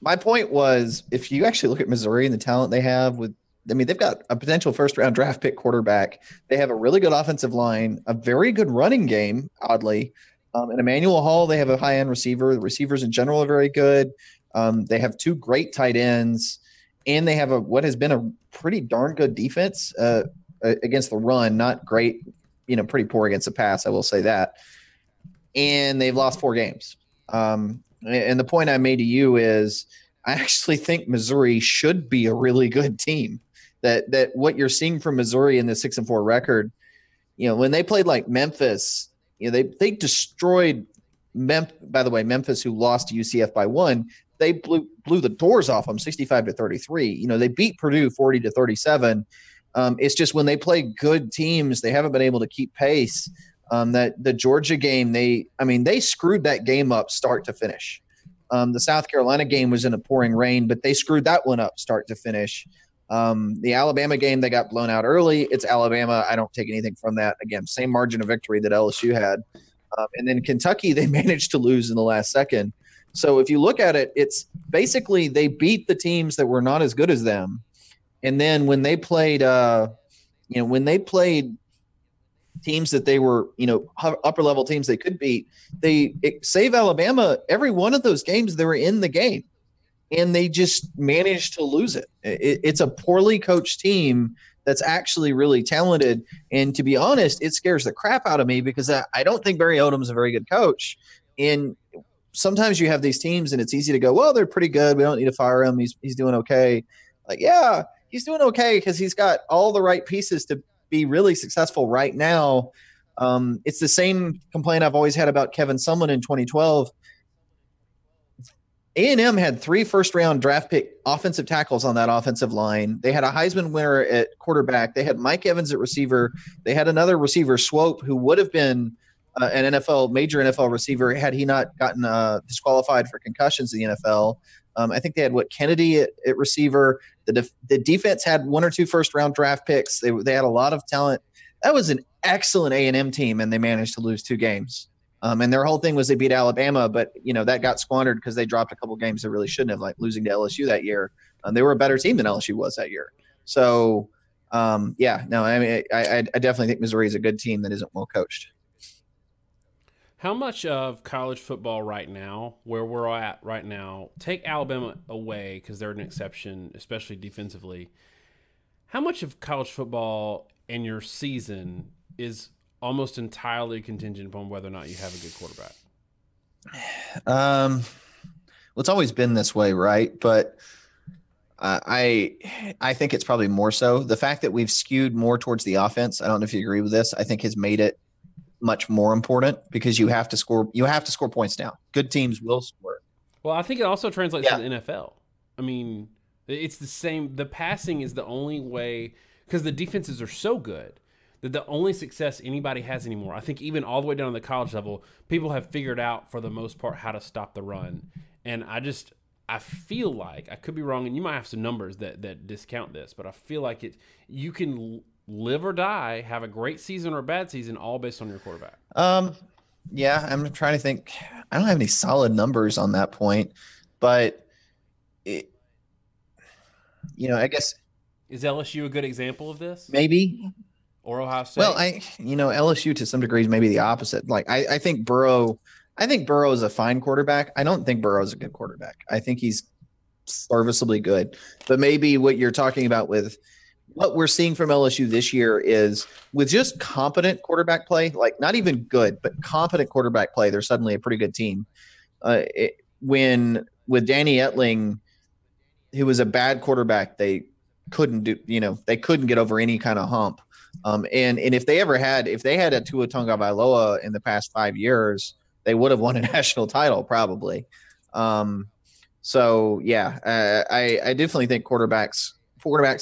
My point was, if you actually look at Missouri and the talent they have they've got a potential first-round draft pick quarterback. They have a really good offensive line, a very good running game, oddly. And Emmanuel Hall, they have a high-end receiver. The receivers in general are very good. They have two great tight ends, and they have what has been a pretty darn good defense against the run. Not great, pretty poor against the pass, I will say that. And they've lost 4 games. And the point I made to you is, I actually think Missouri should be a really good team. That what you're seeing from Missouri in the 6-4 record, when they played like Memphis, they destroyed by the way, Memphis, who lost to UCF by 1, they blew the doors off them 65-33. They beat Purdue 40-37. It's just when they play good teams, they haven't been able to keep pace. That the Georgia game, they screwed that game up start to finish. The South Carolina game was in a pouring rain, but they screwed that one up start to finish. The Alabama game, they got blown out early. It's Alabama. I don't take anything from that. Again, same margin of victory that LSU had. And then Kentucky, they managed to lose in the last second. So if you look at it, it's basically they beat the teams that were not as good as them. And then when they played, teams that they were, upper level teams they could beat, save Alabama, every one of those games they were in the game, and they just managed to lose it. It's a poorly coached team that's actually really talented. And to be honest, it scares the crap out of me, because I don't think Barry Odom's a very good coach. And sometimes you have these teams and it's easy to go, well, they're pretty good, we don't need to fire him, he's doing okay. Like, yeah, he's doing okay because he's got all the right pieces to be really successful right now. It's the same complaint I've always had about Kevin Sumlin in 2012. A&M had 3 first-round draft pick offensive tackles on that offensive line. They had a Heisman winner at quarterback. They had Mike Evans at receiver. They had another receiver, Swope, who would have been an major NFL receiver had he not gotten disqualified for concussions in the NFL. I think they had Kennedy at receiver. The defense had 1 or 2 first-round draft picks. They had a lot of talent. That was an excellent A&M team, and they managed to lose 2 games. And their whole thing was they beat Alabama, but that got squandered because they dropped a couple games they really shouldn't have, like losing to LSU that year. They were a better team than LSU was that year. So, I definitely think Missouri is a good team that isn't well coached. How much of college football right now, where we're at right now, take Alabama away because they're an exception, especially defensively. How much of college football in your season is almost entirely contingent upon whether or not you have a good quarterback? Well, it's always been this way, right? But I think it's probably more so. The fact that we've skewed more towards the offense, I don't know if you agree with this, I think has made it much more important because you have to score points now. Good teams will score. Well, I think it also translates to the NFL. I mean, it's the same. The passing is the only way because the defenses are so good that the only success anybody has anymore, I think even all the way down to the college level, people have figured out for the most part how to stop the run. And I feel like, I could be wrong, and you might have some numbers that discount this, but I feel like you can live or die, have a great season or a bad season, all based on your quarterback. Yeah, I'm trying to think. I don't have any solid numbers on that point, but I guess. Is LSU a good example of this? Maybe. Or Ohio State? Well, LSU to some degree is maybe the opposite. Like I think Burrow is a fine quarterback. I don't think Burrow is a good quarterback. I think he's serviceably good. But maybe what you're talking about with what we're seeing from LSU this year is with just competent quarterback play, like not even good, but competent quarterback play, they're suddenly a pretty good team. When with Danny Etling, who was a bad quarterback, they couldn't get over any kind of hump. And if they had a Tua Tagovailoa in the past 5 years, they would have won a national title probably. So yeah, I definitely think quarterbacks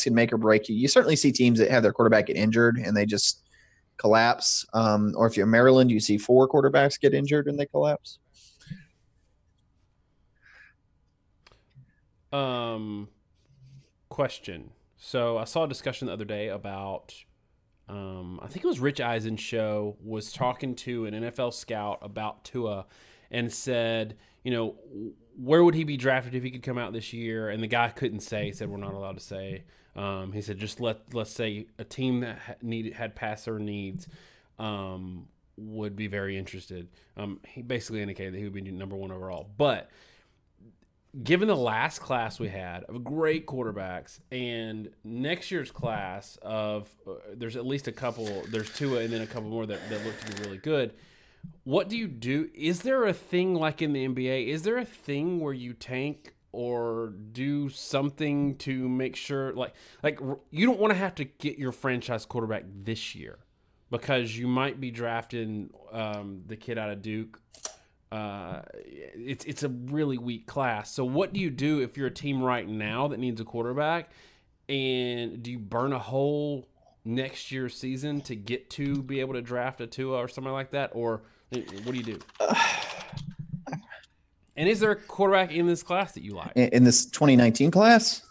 can make or break you. You certainly see teams that have their quarterback get injured and they just collapse. Or if you're Maryland, you see 4 quarterbacks get injured and they collapse. Question. So I saw a discussion the other day about I think it was Rich Eisen's show was talking to an NFL scout about Tua and said, where would he be drafted if he could come out this year? And the guy couldn't say. He said, we're not allowed to say. He said, just let's say a team that had passer needs would be very interested. He basically indicated that he would be number 1 overall. But given the last class we had of great quarterbacks and next year's class of there's at least a couple, there's 2 and then a couple more that look to be really good. What do you do? Is there a thing like in the NBA? Is there a thing where you tank or do something to make sure like you don't want to have to get your franchise quarterback this year because you might be drafting the kid out of Duke. It's a really weak class. So what do you do if you're a team right now that needs a quarterback? And do you burn a hole next year's season to get to be able to draft a Tua or something like that? Or what do you do? And is there a quarterback in this class that you like? In this 2019 class?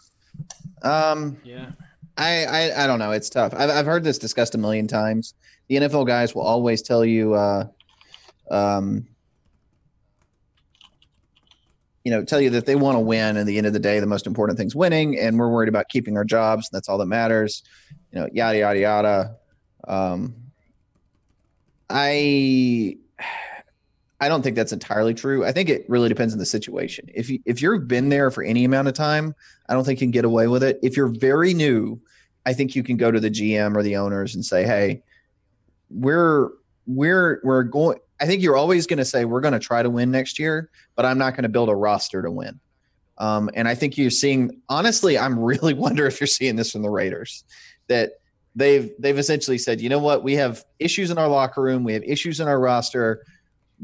Yeah. I don't know. It's tough. I've heard this discussed a million times. The NFL guys will always tell you, tell you that they want to win. And at the end of the day, the most important thing's winning. And we're worried about keeping our jobs. That's all that matters. Yada, yada, yada. I don't think that's entirely true. I think it really depends on the situation. If you've been there for any amount of time, I don't think you can get away with it. If you're very new, I think you can go to the GM or the owners and say, hey, we're going – I think you're always going to say we're going to try to win next year, but I'm not going to build a roster to win. And I think you're seeing – honestly, I'm really wonder if you're seeing this from the Raiders, that they've essentially said, you know what, we have issues in our locker room. We have issues in our roster.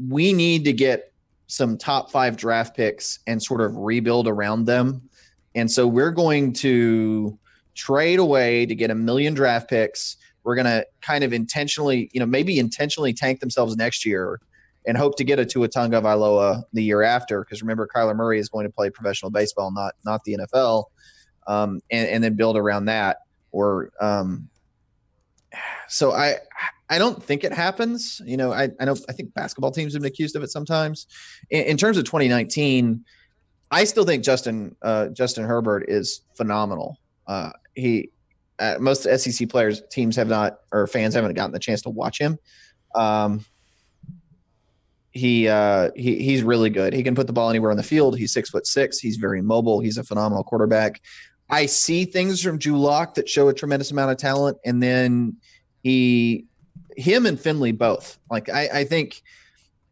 We need to get some top 5 draft picks and sort of rebuild around them. And so we're going to trade away to get 1 million draft picks. were going to kind of intentionally, maybe intentionally tank themselves next year and hope to get a Tua Tagovailoa the year after. Because remember, Kyler Murray is going to play professional baseball, not the NFL, and then build around that. Or so I don't think it happens. I think basketball teams have been accused of it sometimes. In terms of 2019, I still think Justin Herbert is phenomenal. Most SEC teams have not, or fans haven't gotten the chance to watch him. He's really good. He can put the ball anywhere on the field. He's 6'6". He's very mobile. He's a phenomenal quarterback. I see things from Drew Lock that show a tremendous amount of talent, and then him and Finley both. Like I think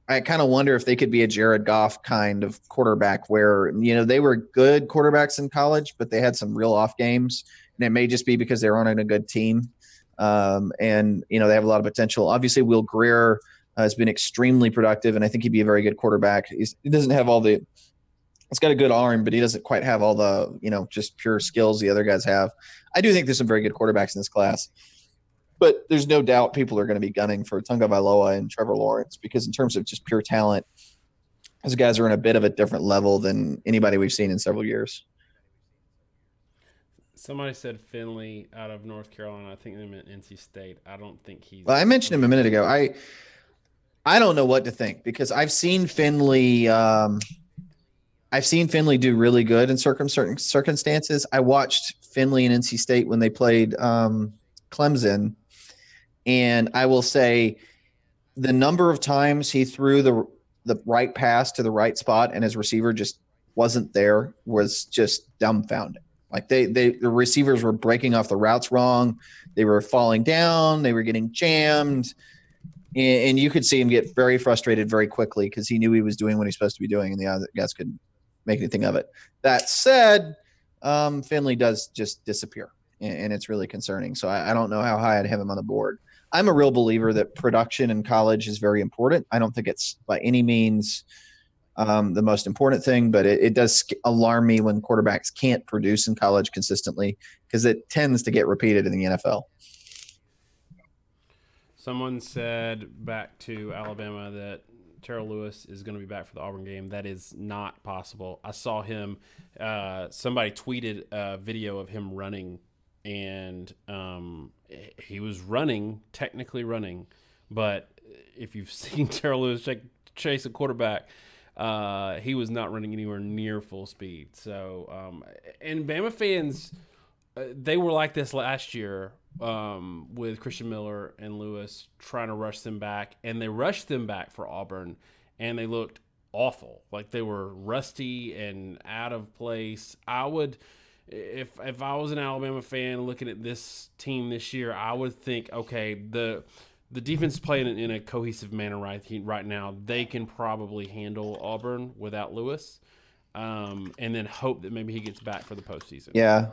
I kind of wonder if they could be a Jared Goff kind of quarterback where, they were good quarterbacks in college, but they had some real off games, and it may just be because they're on a good team. And they have a lot of potential. Obviously, Will Grier has been extremely productive, and I think he'd be a very good quarterback. He doesn't have all the – he's got a good arm, but he doesn't quite have all the, just pure skills the other guys have. I do think there's some very good quarterbacks in this class. But there's no doubt people are going to be gunning for Tagovailoa and Trevor Lawrence because in terms of just pure talent, those guys are in a bit of a different level than anybody we've seen in several years. Somebody said Finley out of North Carolina. I think they meant NC State. I don't think he's – Well, I mentioned him a minute ago. I don't know what to think because I've seen Finley do really good in certain circumstances. I watched Finley and NC State when they played Clemson, and I will say the number of times he threw the right pass to the right spot and his receiver just wasn't there was just dumbfounding. Like the receivers were breaking off the routes wrong. They were falling down. They were getting jammed. And you could see him get very frustrated very quickly because he knew he was doing what he's supposed to be doing, and the other guys couldn't make anything of it. That said, Finley does just disappear, and it's really concerning. So I don't know how high I'd have him on the board. I'm a real believer that production in college is very important. I don't think it's by any means the most important thing, but it does alarm me when quarterbacks can't produce in college consistently because it tends to get repeated in the NFL. Someone said back to Alabama that Terrell Lewis is going to be back for the Auburn game. That is not possible. I saw him. Somebody tweeted a video of him running, and he was technically running. But if you've seen Terrell Lewis chase a quarterback, he was not running anywhere near full speed. So, and Bama fans, they were like this last year. With Christian Miller and Lewis trying to rush them back, and they rushed them back for Auburn, and they looked awful. Like they were rusty and out of place. I would, if I was an Alabama fan looking at this team this year, I would think, okay, the defense is playing in a cohesive manner right now. They can probably handle Auburn without Lewis, and then hope that maybe he gets back for the postseason. Yeah.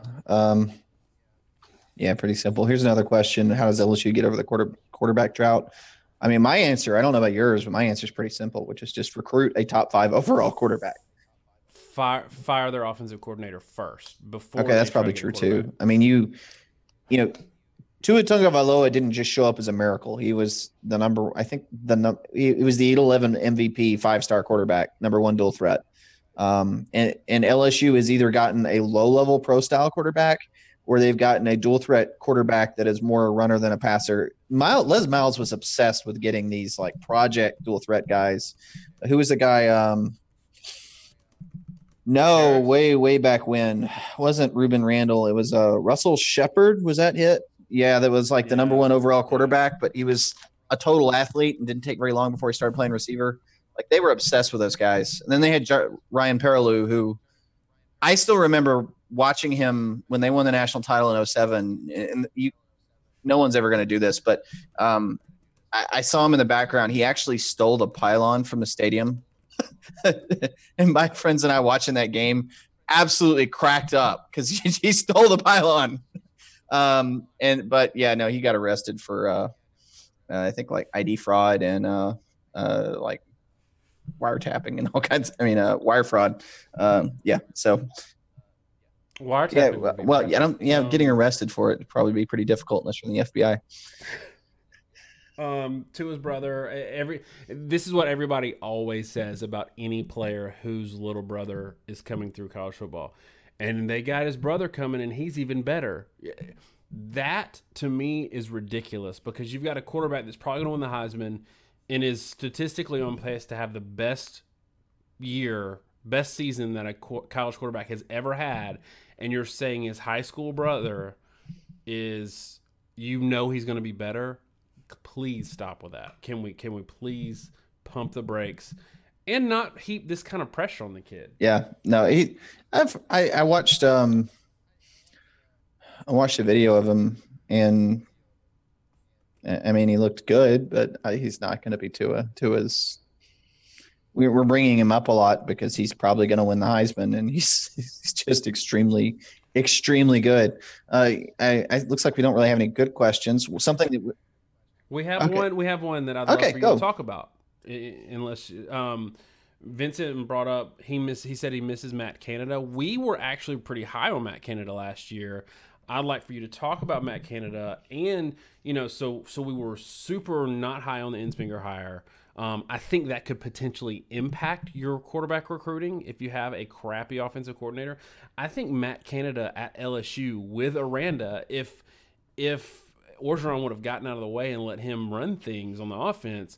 Yeah, pretty simple. Here's another question. How does LSU get over the quarterback drought? I mean, my answer, I don't know about yours, but my answer is pretty simple, which is just recruit a top 5 overall quarterback. Fire their offensive coordinator first before. Okay, that's probably true too. I mean, you know, Tua Tagovailoa didn't just show up as a miracle. He was the he was the 8-11 MVP 5-star quarterback, number 1 dual threat. And LSU has either gotten a low-level pro-style quarterback or they've gotten a dual threat quarterback that is more a runner than a passer. Les Miles was obsessed with getting these like project dual threat guys. Who was the guy? Way back when. It wasn't Ruben Randall. It was Russell Shepard. Was that it? Yeah, that was like the number 1 overall quarterback, but he was a total athlete and didn't take very long before he started playing receiver. Like they were obsessed with those guys. And then they had Ryan Perrilloux, who I still remember watching him when they won the national title in 2007. And no one's ever going to do this, but I saw him in the background. He actually stole the pylon from the stadium. And my friends and I watching that game absolutely cracked up because he stole the pylon. But he got arrested for I think like ID fraud and like wiretapping and all kinds. Wire fraud. So. Yeah, Wiretapping would be well, I impressive. don't. Yeah, getting arrested for it would probably be pretty difficult unless you're in the FBI. To his brother, this is what everybody always says about any player whose little brother is coming through college football, and they got his brother coming, and he's even better. That to me is ridiculous because you've got a quarterback that's probably going to win the Heisman and is statistically on pace to have the best best season that a college quarterback has ever had, and you're saying his high school brother is, he's going to be better. Please stop with that. Can we please pump the brakes and not heap this kind of pressure on the kid? Yeah, no, I watched a video of him, and I mean, he looked good, but he's not going to be Tua. We're bringing him up a lot because he's probably going to win the Heisman, and he's just extremely, extremely good. It looks like we don't really have any good questions. Something that we have okay. one. We have one that I'd love for you to talk about. Unless Vincent brought up he said he misses Matt Canada. We were actually pretty high on Matt Canada last year. I'd like for you to talk about Matt Canada, and so we were super not high on the Ensminger hire. I think that could potentially impact your quarterback recruiting if you have a crappy offensive coordinator. I think Matt Canada at LSU with Aranda, if Orgeron would have gotten out of the way and let him run things on the offense,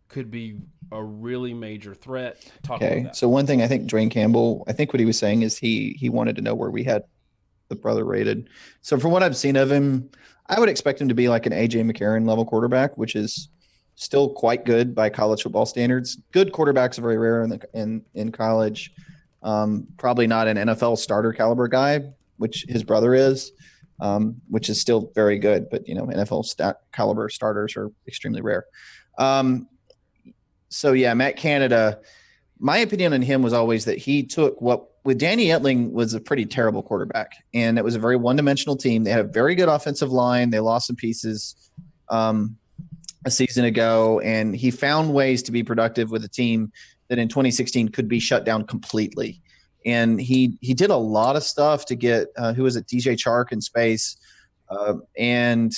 could be a really major threat. Okay, so one thing I think Dwayne Campbell, I think what he was saying is he wanted to know where we had the brother rated. So from what I've seen of him, I would expect him to be like an A.J. McCarron level quarterback, which is still quite good by college football standards. Good quarterbacks are very rare in college. Probably not an NFL starter caliber guy, which his brother is, which is still very good. But, NFL caliber starters are extremely rare. So, yeah, Matt Canada, my opinion on him was always that he took what with Danny Etling was a pretty terrible quarterback. And it was a very one-dimensional team. They had a very good offensive line. They lost some pieces a season ago, and he found ways to be productive with a team that in 2016 could be shut down completely. And he did a lot of stuff to get who was it, DJ Chark in space, and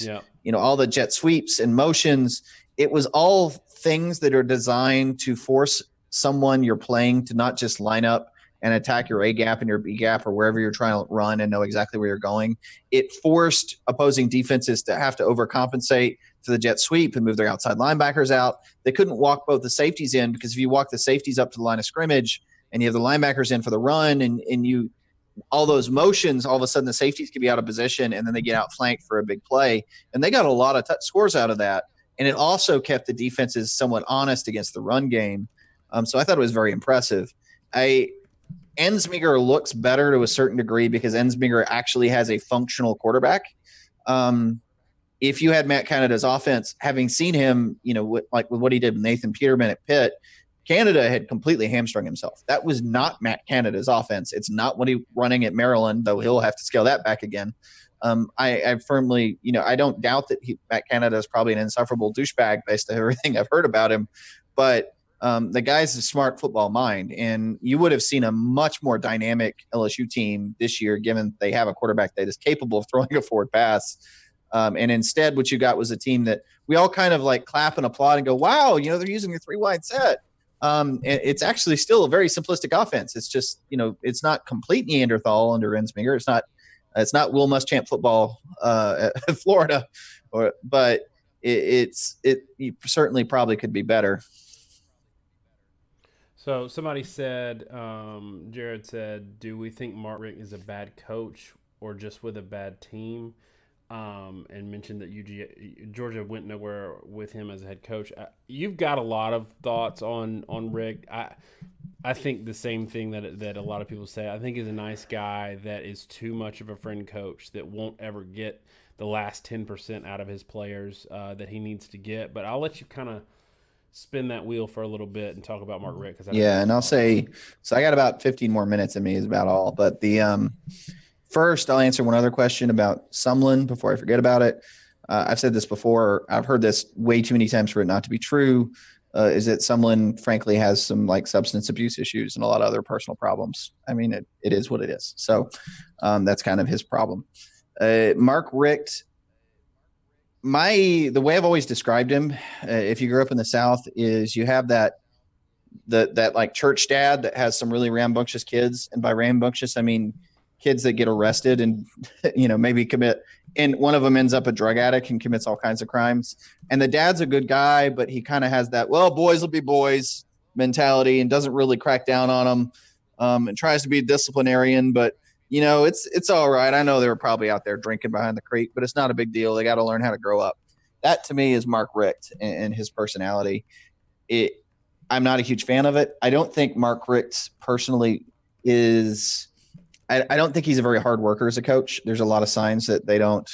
all the jet sweeps and motions. It was all things that are designed to force someone you're playing to not just line up and attack your A gap and your B gap or wherever you're trying to run and know exactly where you're going. It forced opposing defenses to have to overcompensate for the jet sweep and move their outside linebackers out. They couldn't walk both the safeties in, because if you walk the safeties up to the line of scrimmage and you have the linebackers in for the run and you all those motions, all of a sudden the safeties could be out of position and then they get outflanked for a big play. And they got a lot of scores out of that. And it also kept the defenses somewhat honest against the run game. So I thought it was very impressive. Ensminger looks better to a certain degree because Ensminger actually has a functional quarterback. If you had Matt Canada's offense, having seen him, with what he did with Nathan Peterman at Pitt, Canada had completely hamstrung himself. That was not Matt Canada's offense. It's not what he's running at Maryland, though he'll have to scale that back again. I firmly, I don't doubt that Matt Canada is probably an insufferable douchebag based on everything I've heard about him, but the guy's a smart football mind, and you would have seen a much more dynamic LSU team this year, given they have a quarterback that is capable of throwing a forward pass. And instead, what you got was a team that we all kind of like clap and applaud and go, wow, they're using a 3-wide set. It's actually still a very simplistic offense. It's just, it's not complete Neanderthal under Ensminger. It's not Will Muschamp football at Florida, but it certainly probably could be better. So somebody said, Jared said, do we think Mark Richt is a bad coach or just with a bad team? And mentioned that Georgia went nowhere with him as a head coach. You've got a lot of thoughts on Richt. I think the same thing that a lot of people say. I think he's a nice guy that is too much of a friend coach that won't ever get the last 10% out of his players that he needs to get. But I'll let you kind of spin that wheel for a little bit and talk about Mark Richt. And I'll say, so I got about 15 more minutes in me is about all. But the first, I'll answer one other question about Sumlin before I forget about it. I've said this before. I've heard this way too many times for it not to be true. is that someone frankly has some like substance abuse issues and a lot of other personal problems. I mean, it is what it is. So that's kind of his problem. Mark Richt, the way I've always described him, if you grew up in the South, is you have that like church dad that has some really rambunctious kids, and by rambunctious I mean kids that get arrested and maybe commit, and one of them ends up a drug addict and commits all kinds of crimes. And the dad's a good guy, but he kind of has that, well, boys will be boys mentality and doesn't really crack down on them, and tries to be a disciplinarian, but it's all right. I know they were probably out there drinking behind the creek, but it's not a big deal. They got to learn how to grow up. That to me is Mark Richt and his personality. I'm not a huge fan of it. I don't think Mark Richt personally is – I don't think he's a very hard worker as a coach. There's a lot of signs that they don't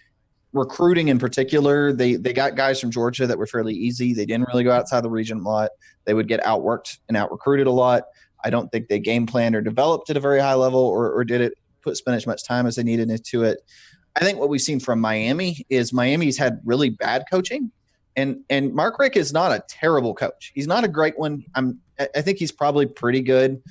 – recruiting in particular, they got guys from Georgia that were fairly easy. They didn't really go outside the region a lot. They would get outworked and out-recruited a lot. I don't think they game planned or developed at a very high level or did it spend as much time as they needed into it. I think what we've seen from Miami is Miami's had really bad coaching. And Mark Richt is not a terrible coach. He's not a great one. I think he's probably pretty good.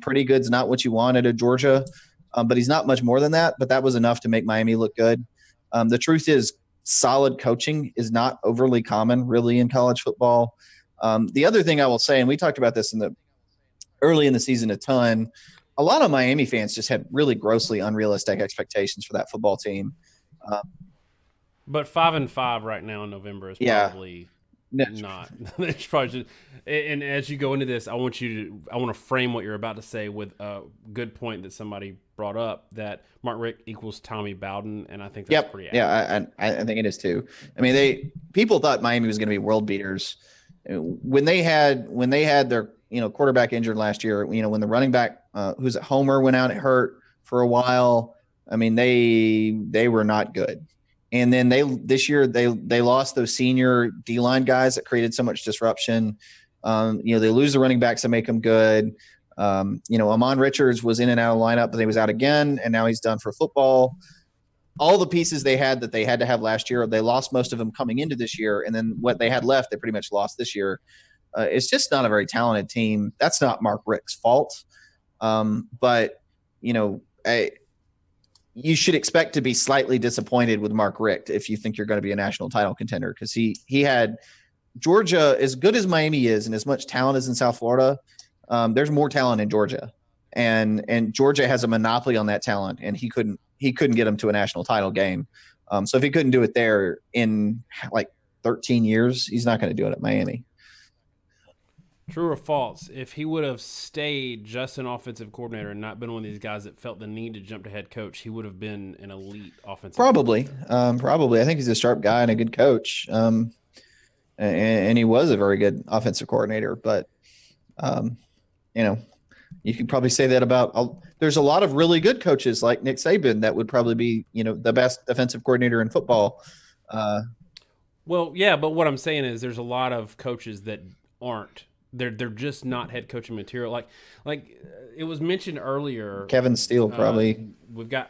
Pretty good's not what you want at a Georgia, but he's not much more than that. But that was enough to make Miami look good. The truth is, solid coaching is not overly common, really, in college football. The other thing I will say, and we talked about this early in the season a ton, a lot of Miami fans just had really grossly unrealistic expectations for that football team. But 5-5 right now in November is probably not. It's probably just, and as you go into this, I want to frame what you're about to say with a good point that somebody brought up, that Mark Richt equals Tommy Bowden, and I think that's pretty accurate. Yeah, I think it is too. I mean, people thought Miami was going to be world beaters when they had their quarterback injured last year. When the running back who's at Homer went out and hurt for a while. I mean, they were not good. And then this year they lost those senior D-line guys that created so much disruption. They lose the running backs that make them good. Amon Richards was in and out of the lineup, but he was out again, and now he's done for football. All the pieces they had that they had to have last year, they lost most of them coming into this year, and then what they had left, they pretty much lost this year. It's just not a very talented team. That's not Mark Richt's fault. But you should expect to be slightly disappointed with Mark Richt if you think you're going to be a national title contender, because he had Georgia, as good as Miami is and as much talent as in South Florida, there's more talent in Georgia, and Georgia has a monopoly on that talent, and he couldn't get them to a national title game. So if he couldn't do it there in like 13 years, he's not going to do it at Miami. True or false? If he would have stayed just an offensive coordinator and not been one of these guys that felt the need to jump to head coach, he would have been an elite offensive Probably. I think he's a sharp guy and a good coach. And he was a very good offensive coordinator. But, you could probably say that about there's a lot of really good coaches like Nick Saban that would probably be, the best defensive coordinator in football. Well, yeah, but what I'm saying is there's a lot of coaches that aren't. They're just not head coaching material. Like it was mentioned earlier. Kevin Steele probably. We've got.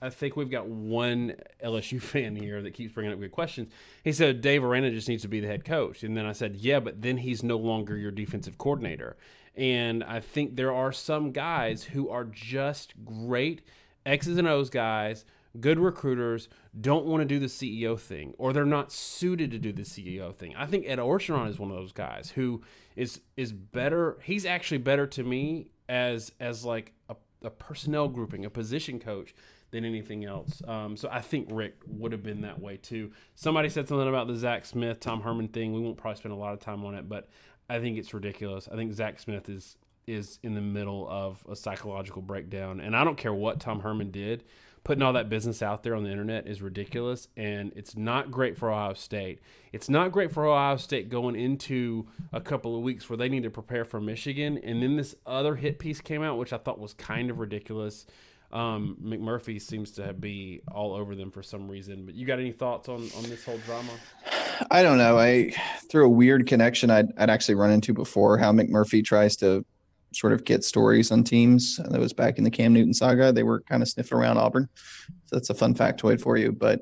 I think we've got one LSU fan here that keeps bringing up good questions. He said Dave Aranda just needs to be the head coach, and then I said, yeah, but then he's no longer your defensive coordinator. And I think there are some guys who are just great X's and O's guys, good recruiters, don't want to do the CEO thing, or they're not suited to do the CEO thing. I think Ed Orgeron is one of those guys who is better. He's actually better to me as like a personnel grouping, a position coach, than anything else. So I think Rick would have been that way too. Somebody said something about the Zach Smith, Tom Herman thing. We won't probably spend a lot of time on it, but I think it's ridiculous. I think Zach Smith is in the middle of a psychological breakdown, and I don't care what Tom Herman did. Putting all that business out there on the internet is ridiculous, and it's not great for Ohio State. It's not great for Ohio State going into a couple of weeks where they need to prepare for Michigan, and then this other hit piece came out, which I thought was kind of ridiculous. McMurphy seems to be all over them for some reason. But you got any thoughts on this whole drama? I don't know. Through a weird connection I'd actually run into before, how McMurphy tries to sort of get stories on teams. That was back in the Cam Newton saga. They were kind of sniffing around Auburn. So that's a fun factoid for you. But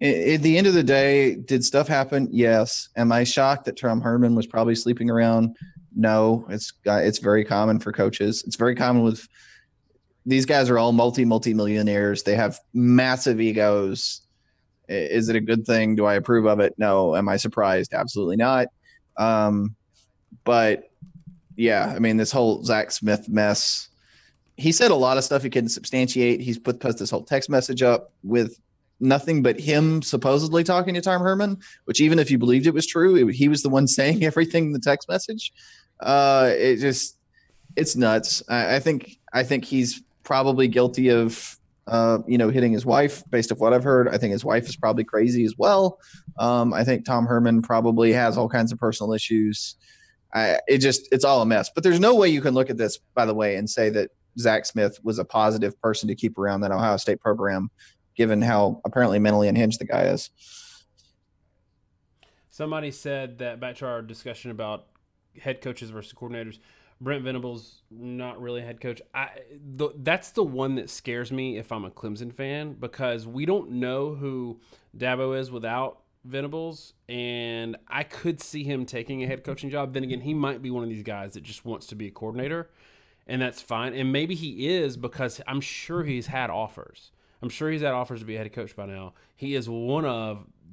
At the end of the day, did stuff happen? Yes. Am I shocked that Tom Herman was probably sleeping around? No. It's very common for coaches. It's very common with these guys are all multi-millionaires. They have massive egos. Is it a good thing? Do I approve of it? No. Am I surprised? Absolutely not. But yeah, I mean, this whole Zach Smith mess, he said a lot of stuff he couldn't substantiate. He's posted this whole text message up with nothing but him supposedly talking to Tom Herman, which even if you believed it was true, he was the one saying everything in the text message. It's nuts. I think he's probably guilty of, hitting his wife based off what I've heard. I think his wife is probably crazy as well. I think Tom Herman probably has all kinds of personal issues. It's all a mess, but there's no way you can look at this, by the way, and say that Zach Smith was a positive person to keep around that Ohio State program, given how apparently mentally unhinged the guy is. Somebody said that, back to our discussion about head coaches versus coordinators, Brent Venables, not really a head coach. That's the one that scares me if I'm a Clemson fan, because we don't know who Dabo is without Venables, and I could see him taking a head coaching job. Then again, he might be one of these guys that just wants to be a coordinator, and that's fine. And maybe he is, because I'm sure he's had offers. I'm sure he's had offers to be a head coach by now. He is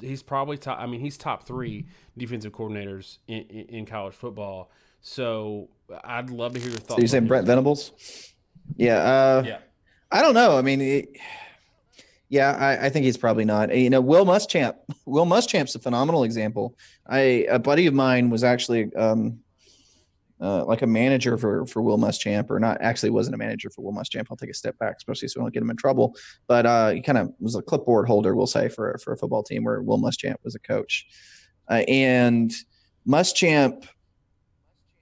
he's probably top. I mean, he's top 3 defensive coordinators in college football. So I'd love to hear your thoughts. So you're saying Brent Venables? Yeah. Yeah. I don't know. I mean, I think he's probably not. Will Muschamp. Will Muschamp's a phenomenal example. A buddy of mine was actually like a manager for Will Muschamp, or not, actually wasn't a manager for Will Muschamp. I'll take a step back, especially so we don't get him in trouble. But he kind of was a clipboard holder, we'll say, for a football team where Will Muschamp was a coach. And Muschamp,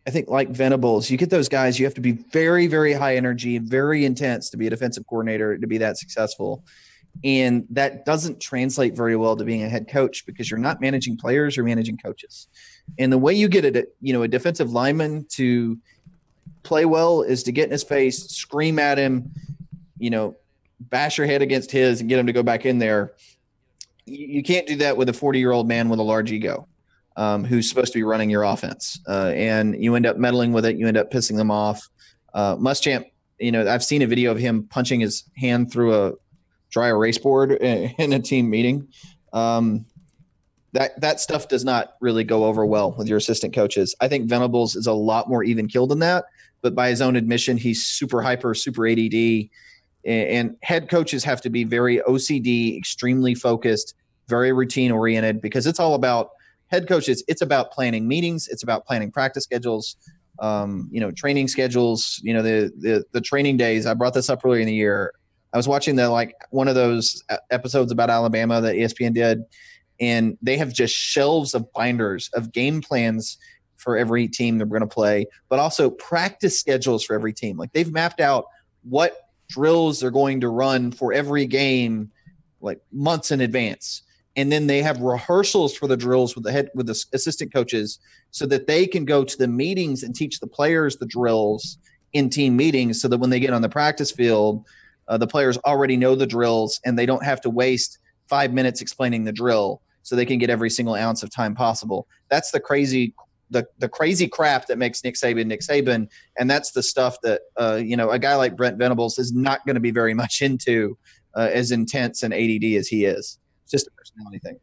I think, like Venables, you get those guys, you have to be very, very high energy, very intense to be a defensive coordinator, to be that successful. And that doesn't translate very well to being a head coach, because you're not managing players, you're managing coaches. And the way you get a defensive lineman to play well is to get in his face, scream at him, bash your head against his and get him to go back in there. You can't do that with a 40-year-old man with a large ego. Who's supposed to be running your offense. And you end up meddling with it. You end up pissing them off. Muschamp, I've seen a video of him punching his hand through a dry erase board in a team meeting. That stuff does not really go over well with your assistant coaches. I think Venables is a lot more even keeled than that, but by his own admission, he's super hyper, super ADD. And head coaches have to be very OCD, extremely focused, very routine oriented, because it's all about head coaches. It's about planning meetings. It's about planning practice schedules, training schedules, the training days. I brought this up earlier in the year. I was watching one of those episodes about Alabama that ESPN did, and they have just shelves of binders of game plans for every team they're going to play, but also practice schedules for every team. Like, they've mapped out what drills they're going to run for every game, like months in advance. And then they have rehearsals for the drills with the assistant coaches, so that they can go to the meetings and teach the players the drills in team meetings, so that when they get on the practice field, the players already know the drills and they don't have to waste 5 minutes explaining the drill, so they can get every single ounce of time possible. That's the crazy crap that makes Nick Saban. And that's the stuff that, a guy like Brent Venables is not going to be very much into, as intense and ADD as he is. Just a personality thing.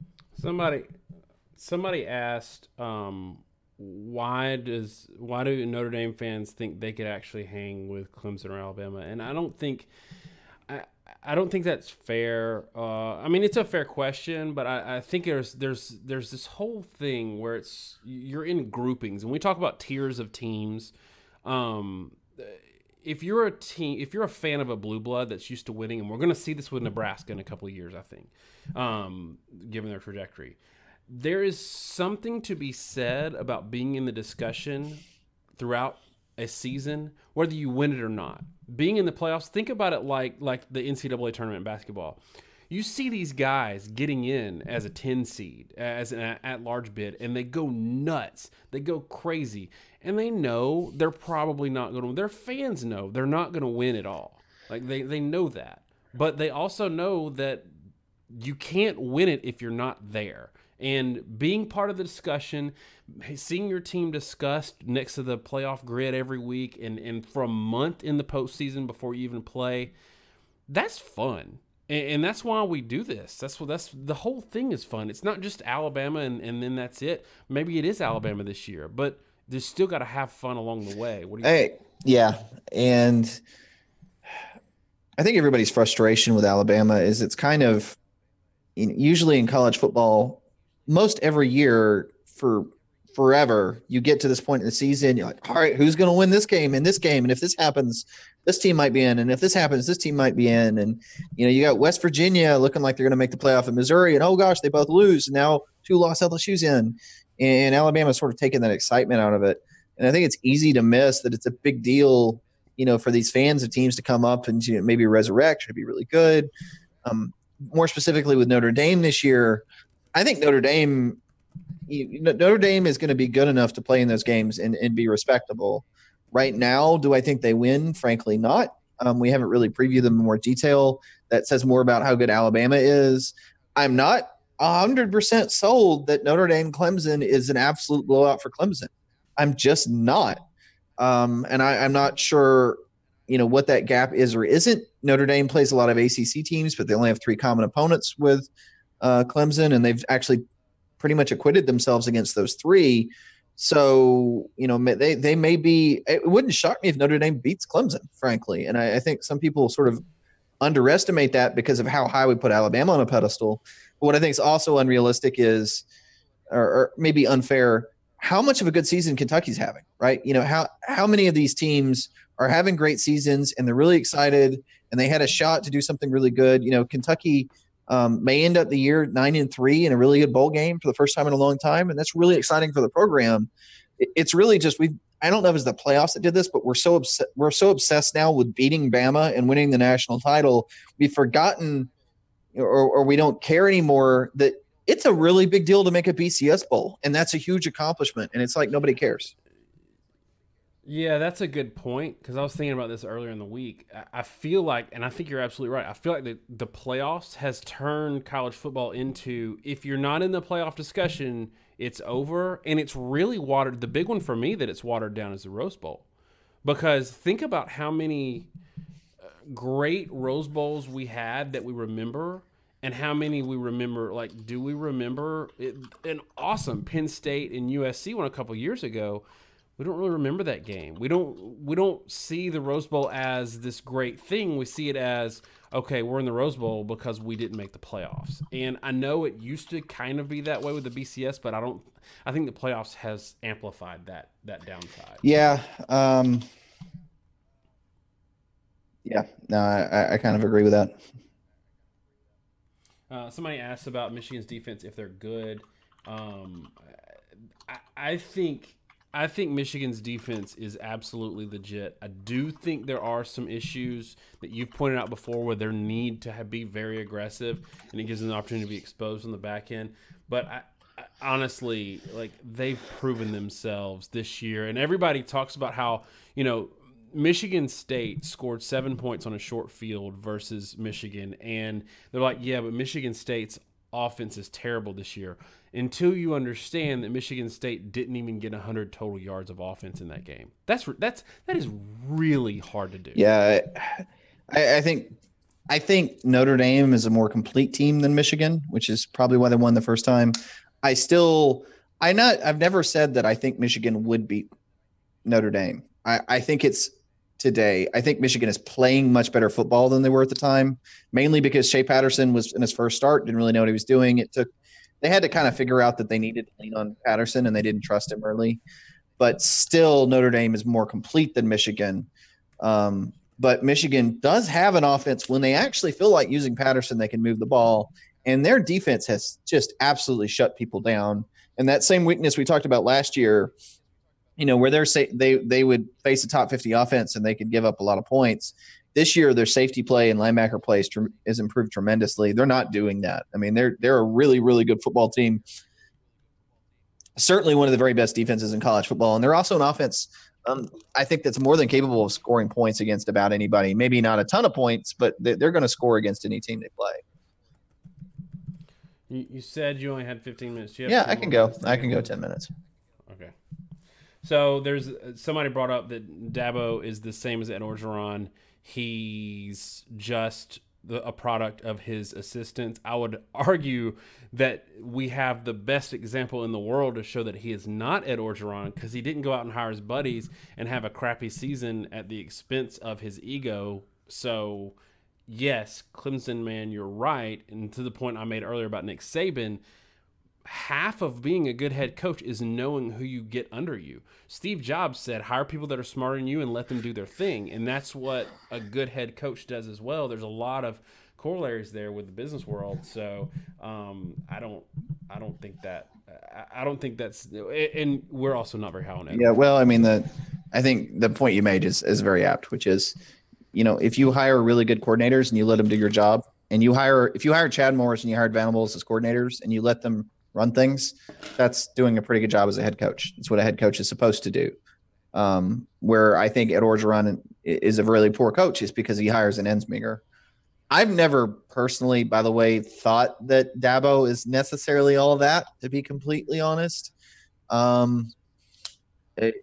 Somebody asked, why do Notre Dame fans think they could actually hang with Clemson or Alabama? And I don't think that's fair. I mean, it's a fair question, but I think there's this whole thing where you're in groupings, and we talk about tiers of teams. If you're a fan of a blue blood that's used to winning, and we're going to see this with Nebraska in a couple of years, I think, given their trajectory, there is something to be said about being in the discussion throughout a season, whether you win it or not. Being in the playoffs, think about it like the NCAA tournament in basketball. You see these guys getting in as a 10 seed, as an at-large bid, and they go nuts. They go crazy. And they know they're probably not going to win. Their fans know they're not going to win at all. Like, they know that. But they also know that you can't win it if you're not there. And being part of the discussion, seeing your team discussed next to the playoff grid every week and for a month in the postseason before you even play, that's fun. And that's why we do this. That's the whole thing is fun. It's not just Alabama and then that's it. Maybe it is Alabama this year, but they still got to have fun along the way. What do you think? Yeah. And I think everybody's frustration with Alabama is it's kind of usually in college football, most every year for forever, you get to this point in the season, you're like, all right, who's going to win this game and this game? And if this happens, this team might be in. And if this happens, this team might be in. And, you got West Virginia looking like they're going to make the playoff in Missouri. And, oh, gosh, they both lose. And now 2 lost LSU's in. And Alabama's sort of taking that excitement out of it. And I think it's easy to miss that it's a big deal, for these fans of teams to come up and maybe resurrect, should be really good. More specifically with Notre Dame this year, I think Notre Dame is going to be good enough to play in those games and be respectable. Right now, do I think they win? Frankly, not. We haven't really previewed them in more detail. That says more about how good Alabama is. I'm not 100% sold that Notre Dame Clemson is an absolute blowout for Clemson. I'm just not. And I'm not sure, what that gap is or isn't. Notre Dame plays a lot of ACC teams, but they only have 3 common opponents with Clemson, and they've actually pretty much acquitted themselves against those 3. So, they may be – it wouldn't shock me if Notre Dame beats Clemson, frankly. And I think some people sort of underestimate that because of how high we put Alabama on a pedestal. But what I think is also unrealistic is – or maybe unfair – how much of a good season Kentucky's having, right? How many of these teams are having great seasons and they're really excited and they had a shot to do something really good. Kentucky may end up the year 9-3 in a really good bowl game for the first time in a long time. And that's really exciting for the program. It's really just, I don't know if it's the playoffs that did this, but we're so obsessed now with beating Bama and winning the national title. We've forgotten or we don't care anymore that it's a really big deal to make a BCS bowl, and that's a huge accomplishment, and it's like nobody cares. Yeah, that's a good point, because I was thinking about this earlier in the week. I feel like, and I think you're absolutely right, I feel like the playoffs has turned college football into, if you're not in the playoff discussion, it's over, and it's really watered. The big one for me that it's watered down is the Rose Bowl, because think about how many great Rose Bowls we had that we remember, and how many we remember. Like, do we remember an awesome Penn State and USC one a couple years ago? We don't really remember that game. We don't see the Rose Bowl as this great thing. We see it as, okay, we're in the Rose Bowl because we didn't make the playoffs. And I know it used to kind of be that way with the BCS, but I think the playoffs has amplified that downside. Yeah. Yeah. No, I kind of agree with that. Somebody asked about Michigan's defense, if they're good. I think Michigan's defense is absolutely legit. I do think there are some issues that you've pointed out before where their need to be very aggressive, and it gives them an opportunity to be exposed on the back end. But I honestly, like, they've proven themselves this year, and everybody talks about how, Michigan State scored 7 points on a short field versus Michigan, and they're like, yeah, but Michigan State's offense is terrible this year, until you understand that Michigan State didn't even get 100 total yards of offense in that game. That is really hard to do. Yeah, I think Notre Dame is a more complete team than Michigan, which is probably why they won the first time. I've never said that I think Michigan would beat Notre Dame. I think it's today. I think Michigan is playing much better football than they were at the time, mainly because Shea Patterson was in his first start, didn't really know what he was doing. They had to kind of figure out that they needed to lean on Patterson, and they didn't trust him early. But still, Notre Dame is more complete than Michigan. But Michigan does have an offense. When they actually feel like using Patterson, they can move the ball. And their defense has just absolutely shut people down. And that same weakness we talked about last year, where they would face a top 50 offense and they could give up a lot of points. This year, their safety play and linebacker play is improved tremendously. They're not doing that. I mean, they're a really, really good football team. Certainly one of the very best defenses in college football. And they're also an offense, I think, that's more than capable of scoring points against about anybody. Maybe not a ton of points, but they're going to score against any team they play. You said you only had 15 minutes. Do you have Yeah, 10 I more can go. minutes to I get can go one? 10 minutes. Okay. So there's somebody brought up that Dabo is the same as Ed Orgeron. He's just a product of his assistants. I would argue that we have the best example in the world to show that he is not Ed Orgeron, because he didn't go out and hire his buddies and have a crappy season at the expense of his ego. So, yes, Clemson, man, you're right. And to the point I made earlier about Nick Saban, half of being a good head coach is knowing who you get under you. Steve Jobs said, hire people that are smarter than you and let them do their thing. And that's what a good head coach does as well. There's a lot of corollaries there with the business world. So I don't think that's, and we're also not very high on Ed Yeah, well, Orgeron. I mean, So. I think the point you made is very apt, which is, if you hire really good coordinators and you let them do your job, and if you hire Chad Morris and you hired Venables as coordinators and you let them run things, that's doing a pretty good job as a head coach. That's what a head coach is supposed to do. Where I think Ed Orgeron is a really poor coach is because he hires an Ensminger. I've never personally, by the way, thought that Dabo is necessarily all of that, to be completely honest. Um, it,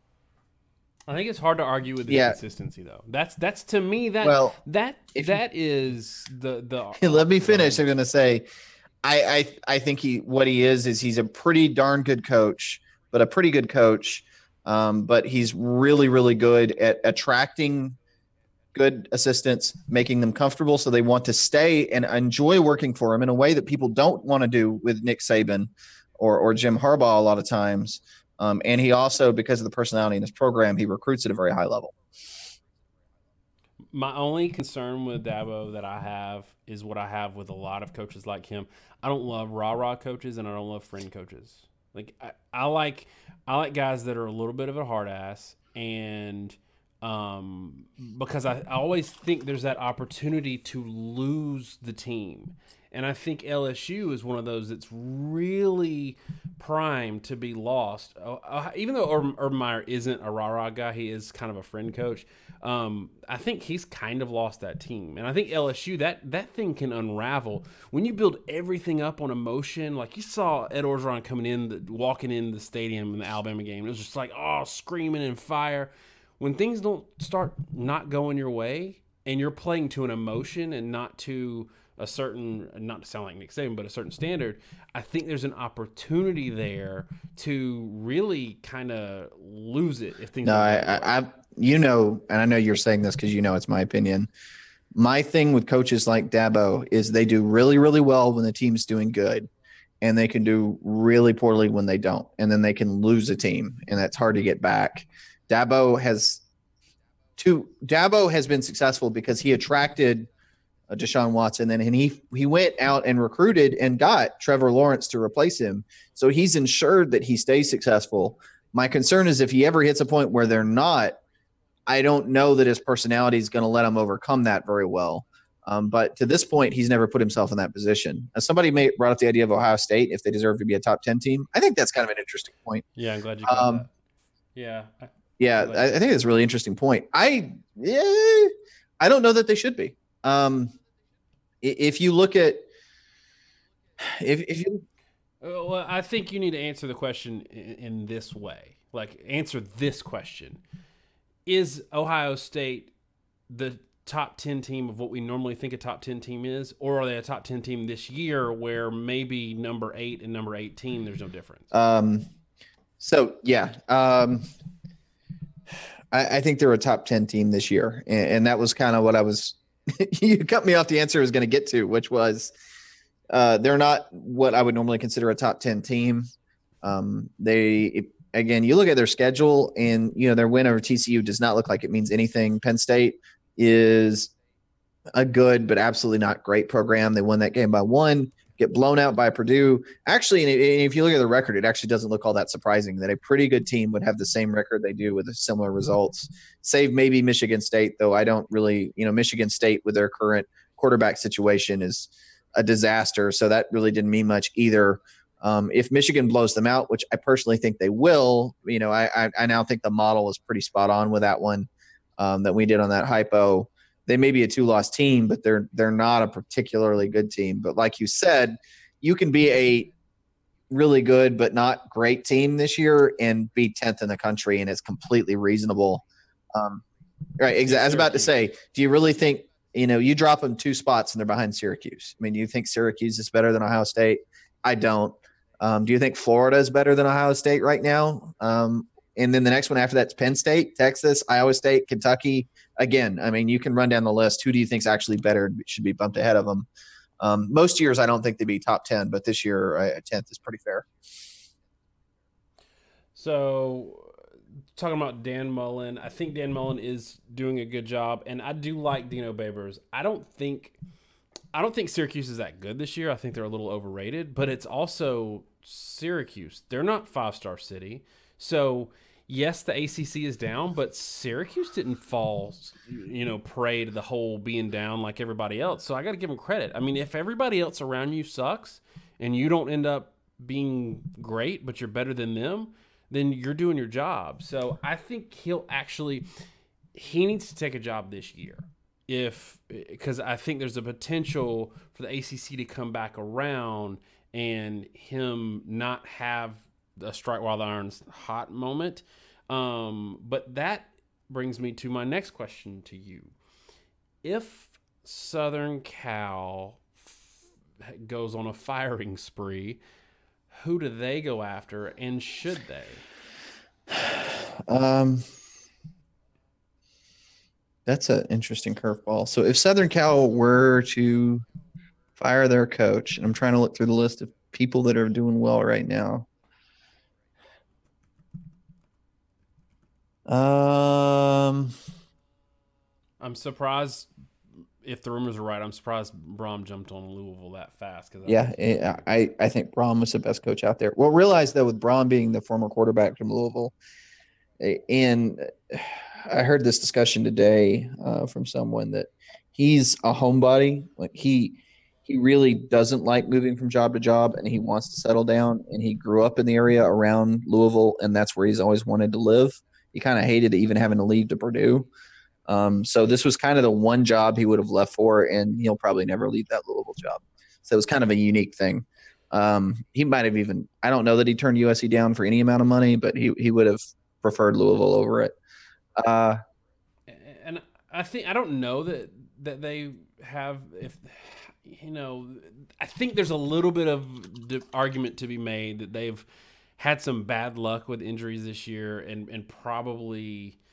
I think it's hard to argue with his yeah, consistency, though. That's to me that well, that if that is the let me finish, I'm argument. going to say I think what he is he's a pretty darn good coach, but a pretty good coach. But he's really, really good at attracting good assistants, making them comfortable so they want to stay and enjoy working for him in a way that people don't want to do with Nick Saban or Jim Harbaugh a lot of times. And he also, because of the personality in his program, he recruits at a very high level. My only concern with Dabo that I have is what I have with a lot of coaches like him. I don't love rah-rah coaches and I don't love friend coaches. Like I like guys that are a little bit of a hard ass, and because I always think there's that opportunity to lose the team. And I think LSU is one of those that's really primed to be lost. Even though Urban Meyer isn't a rah-rah guy, he is kind of a friend coach. I think he's kind of lost that team. And I think LSU, that thing can unravel. When you build everything up on emotion, like you saw Ed Orgeron walking in the stadium in the Alabama game, it was just like, oh, screaming and fire. When things don't start not going your way and you're playing to an emotion and not to a certain, not to sound like Nick Saban, but a certain standard, I think there's an opportunity there to really kind of lose it if things No, aren't going your way. and I know you're saying this because it's my opinion. My thing with coaches like Dabo is they do really, really well when the team's doing good, and they can do really poorly when they don't, and then they can lose a team, and that's hard to get back. Dabo has been successful because he attracted Deshaun Watson, and he went out and recruited and got Trevor Lawrence to replace him. So he's ensured that he stays successful. My concern is if he ever hits a point where they're not, I don't know that his personality is going to let him overcome that very well. But to this point, he's never put himself in that position. Somebody brought up the idea of Ohio State, if they deserve to be a top 10 team. I think that's kind of an interesting point. Yeah, I'm glad you caught that. Yeah, Yeah, glad I you. think it's a really interesting point. I don't know that they should be. If you look at if you Well, I think you need to answer the question in this way. Like, answer this question: is Ohio State the top 10 team of what we normally think a top 10 team is, or are they a top 10 team this year where maybe number 8 and number 18 there's no difference? So yeah, I think they're a top 10 team this year, and that was kind of what I was. You cut me off. The answer I was going to get to, which was they're not what I would normally consider a top 10 team. Again, you look at their schedule, and their win over TCU does not look like it means anything. Penn State is a good but absolutely not great program. They won that game by 1, get blown out by Purdue. Actually, and if you look at the record, it actually doesn't look all that surprising that a pretty good team would have the same record they do with similar results. Save maybe Michigan State, though I don't really, Michigan State with their current quarterback situation is a disaster. So that really didn't mean much either. If Michigan blows them out, which I personally think they will, I now think the model is pretty spot on with that one that we did on that hypo. They may be a 2-loss team, but they're not a particularly good team. But like you said, you can be a really good but not great team this year and be 10th in the country, and it's completely reasonable. Right, exactly. I was about to say, do you really think, you drop them 2 spots and they're behind Syracuse? I mean, do you think Syracuse is better than Ohio State? I don't. Do you think Florida is better than Ohio State right now? And then the next one after that's Penn State, Texas, Iowa State, Kentucky. Again, I mean, you can run down the list. Who do you think is actually better, should be bumped ahead of them? Most years, I don't think they'd be top 10, but this year, 10th is pretty fair. So, talking about Dan Mullen, I think Dan Mullen is doing a good job, and I do like Dino Babers. I don't think Syracuse is that good this year. I think they're a little overrated, but it's also Syracuse. They're not 5-star city. So, yes, the ACC is down, but Syracuse didn't fall, prey to the whole being down like everybody else. So I got to give them credit. I mean, if everybody else around you sucks and you don't end up being great, but you're better than them, then you're doing your job. So I think he needs to take a job this year. Because I think there's a potential for the ACC to come back around and him not have a strike while the iron's hot moment. But that brings me to my next question to you. If Southern Cal goes on a firing spree, who do they go after, and should they? That's an interesting curveball. So if Southern Cal were to fire their coach, and I'm trying to look through the list of people that are doing well right now. I'm surprised, if the rumors are right, I'm surprised Brom jumped on Louisville that fast. I think Brom was the best coach out there. Well, realize that with Brom being the former quarterback from Louisville, and I heard this discussion today from someone that he's a homebody. Like he really doesn't like moving from job to job, and he wants to settle down. And he grew up in the area around Louisville, and that's where he's always wanted to live. He kind of hated even having to leave to Purdue. So this was kind of the one job he would have left for, and he'll probably never leave that Louisville job. So it was kind of a unique thing. He might have even – I don't know that he turned USC down for any amount of money, but he would have preferred Louisville over it. And I think – I don't know that they have – I think there's a little bit of argument to be made that they've had some bad luck with injuries this year and probably –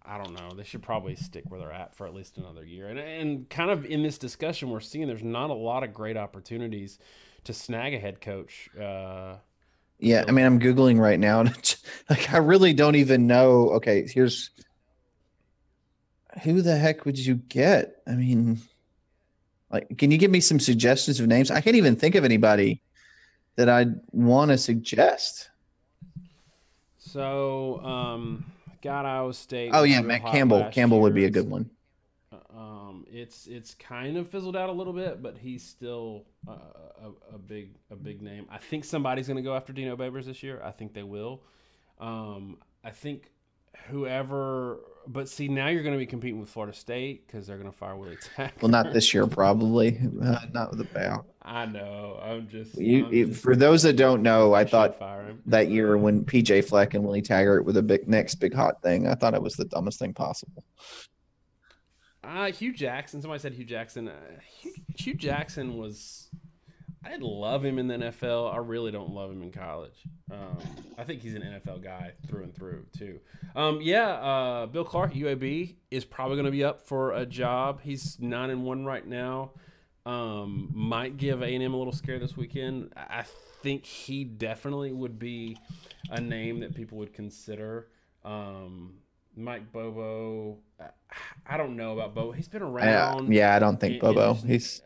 I don't know. They should probably stick where they're at for at least another year. And kind of in this discussion, we're seeing there's not a lot of great opportunities to snag a head coach. Yeah, I mean, I'm Googling right now, and I really don't even know. Okay, here's who the heck would you get? I mean, can you give me some suggestions of names? I can't even think of anybody that I'd want to suggest. So, got Iowa State. Oh yeah, Matt Campbell. Campbell would be a good one. It's kind of fizzled out a little bit, but he's still a big name. I think somebody's going to go after Dino Babers this year. I think they will. I think whoever, but see, now you're going to be competing with Florida State because they're going to fire Willie Taggart. Well, not this year, probably. Not with the payout. I know. For those that don't know, I thought that year when PJ Fleck and Willie Taggart were the next big hot thing, I thought it was the dumbest thing possible. Hugh Jackson. Somebody said Hugh Jackson. Hugh Jackson was. I love him in the NFL. I really don't love him in college. I think he's an NFL guy through and through too. Bill Clark, UAB, is probably going to be up for a job. He's 9-1 right now. Might give A&M a little scare this weekend. I think he definitely would be a name that people would consider. Mike Bobo. I don't know about Bobo. He's been around. I don't think Bobo. He's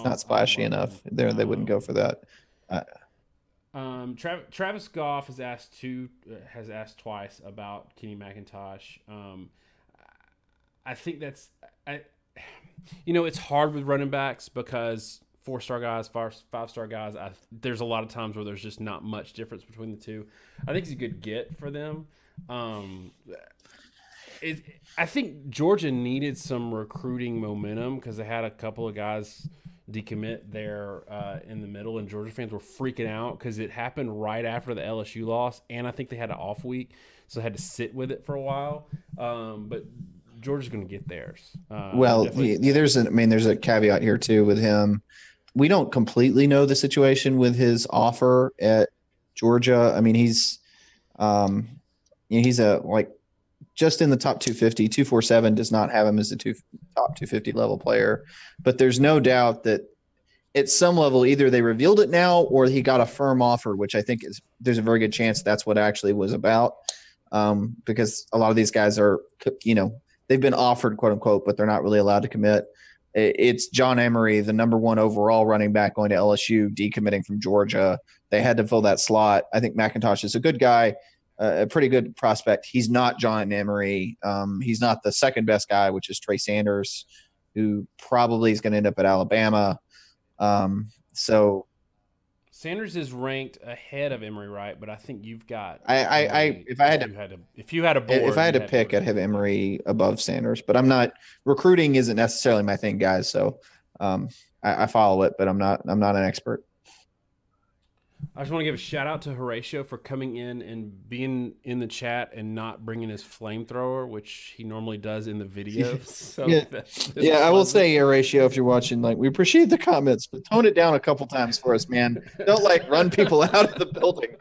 not splashy enough. They wouldn't go for that. Travis Goff has asked twice about Kenny McIntosh. I think that's it's hard with running backs because 4-star guys, 5-star guys. There's a lot of times where there's just not much difference between the two. I think he's a good get for them. I think Georgia needed some recruiting momentum because they had a couple of guys decommit there in the middle, and Georgia fans were freaking out because it happened right after the LSU loss, and I think they had an off week, so they had to sit with it for a while. But Georgia's going to get theirs. Well, there's a caveat here too with him. We don't completely know the situation with his offer at Georgia. I mean, he's a like just in the top 250. 247 does not have him as a top 250 level player, but there's no doubt that at some level either they revealed it now or he got a firm offer, which I think there's a very good chance that's what actually was about, because a lot of these guys are, they've been offered, quote unquote, but they're not really allowed to commit. It's John Emery, the number one overall running back going to LSU, decommitting from Georgia. They had to fill that slot. I think McIntosh is a good guy, a pretty good prospect. He's not John Emery. He's not the second best guy, which is Trey Sanders, who probably is going to end up at Alabama. So Sanders is ranked ahead of Emery, right? But I think you've got. If I had to pick, I'd have Emery above Sanders. But I'm not. Recruiting isn't necessarily my thing, guys. So I follow it, but I'm not an expert. I just want to give a shout out to Horatio for coming in and being in the chat and not bringing his flamethrower, which he normally does in the videos. So yeah, I will say, Horatio, if you're watching, we appreciate the comments, but tone it down a couple times for us, man. Don't run people out of the building.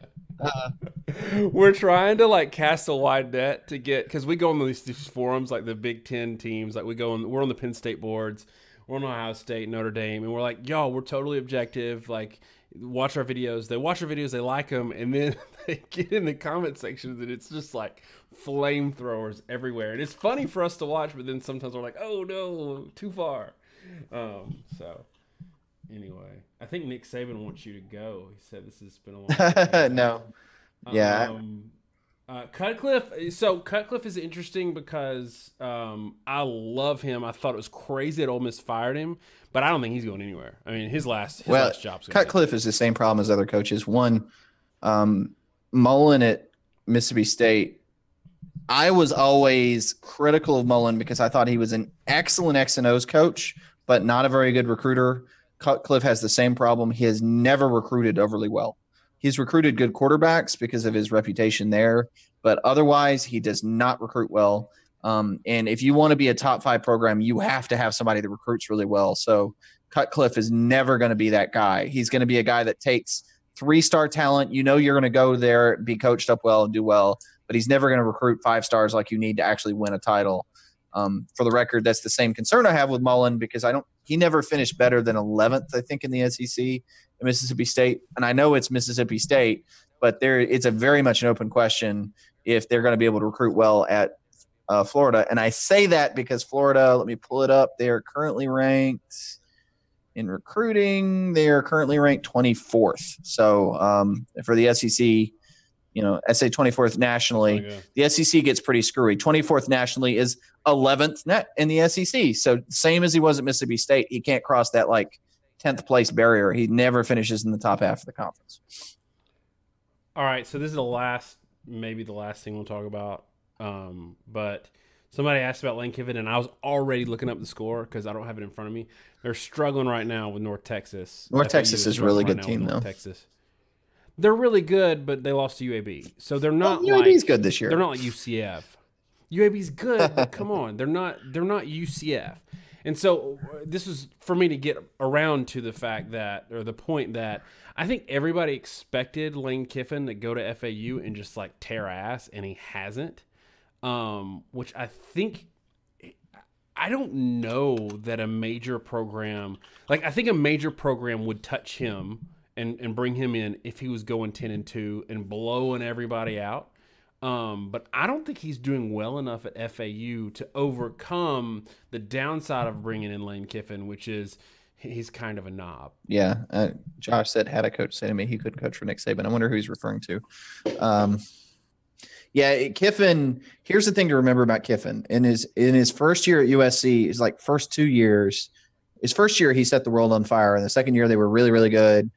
We're trying to cast a wide net to get, because we go on these forums like the Big Ten teams, we're on the Penn State boards, we're on Ohio State, Notre Dame, and we're like, yo, we're totally objective, watch our videos. They watch our videos, they like them, and then they get in the comment sections, and it's just flamethrowers everywhere. And it's funny for us to watch, but then sometimes we're like, oh no, too far. So anyway, I think Nick Saban wants you to go. He said this has been a long time. No. Yeah. Cutcliffe. So Cutcliffe is interesting because I love him. I thought it was crazy that Ole Miss fired him, but I don't think he's going anywhere. I mean, his last job's Cutcliffe is the same problem as other coaches. One, Mullen at Mississippi State. I was always critical of Mullen because I thought he was an excellent X and O's coach, but not a very good recruiter. Cutcliffe has the same problem. He has never recruited overly well. He's recruited good quarterbacks because of his reputation there, but otherwise he does not recruit well. And if you want to be a top 5 program, you have to have somebody that recruits really well. So Cutcliffe is never going to be that guy. He's going to be a guy that takes 3-star talent. You're going to go there, be coached up well and do well, but he's never going to recruit 5 stars like you need to actually win a title. For the record, that's the same concern I have with Mullen because he never finished better than 11th, I think, in the SEC at Mississippi State. And I know it's Mississippi State, but it's a very much an open question if they're going to be able to recruit well at Florida. And I say that because Florida, let me pull it up. They are currently ranked in recruiting. They are currently ranked 24th. So for the SEC, I say 24th nationally. The SEC gets pretty screwy. 24th nationally is 11th net in the SEC. So same as he was at Mississippi State, he can't cross that 10th place barrier. He never finishes in the top half of the conference. All right, so this is maybe the last thing we'll talk about. But somebody asked about Lane Kiffin, and I was already looking up the score because I don't have it in front of me. They're struggling right now with North Texas. North Texas is a really good team, though. Texas. They're really good, but they lost to UAB. So they're not UAB's good this year. They're not like UCF. UAB's good, but come on. They're not UCF. And so this is for me to get around to the fact that, or the point that I think everybody expected Lane Kiffin to go to FAU and just tear ass, and he hasn't. Which I think, I don't know that a major program, I think a major program would touch him and bring him in if he was going 10-2 and blowing everybody out. But I don't think he's doing well enough at FAU to overcome the downside of bringing in Lane Kiffin, which is he's kind of a knob. Yeah. Josh said, had a coach say to me he could coach for Nick Saban. I wonder who he's referring to. Yeah, Kiffin, here's the thing to remember about Kiffin. In his first year at USC, his first 2 years, his first year he set the world on fire. And the second year they were really, really good.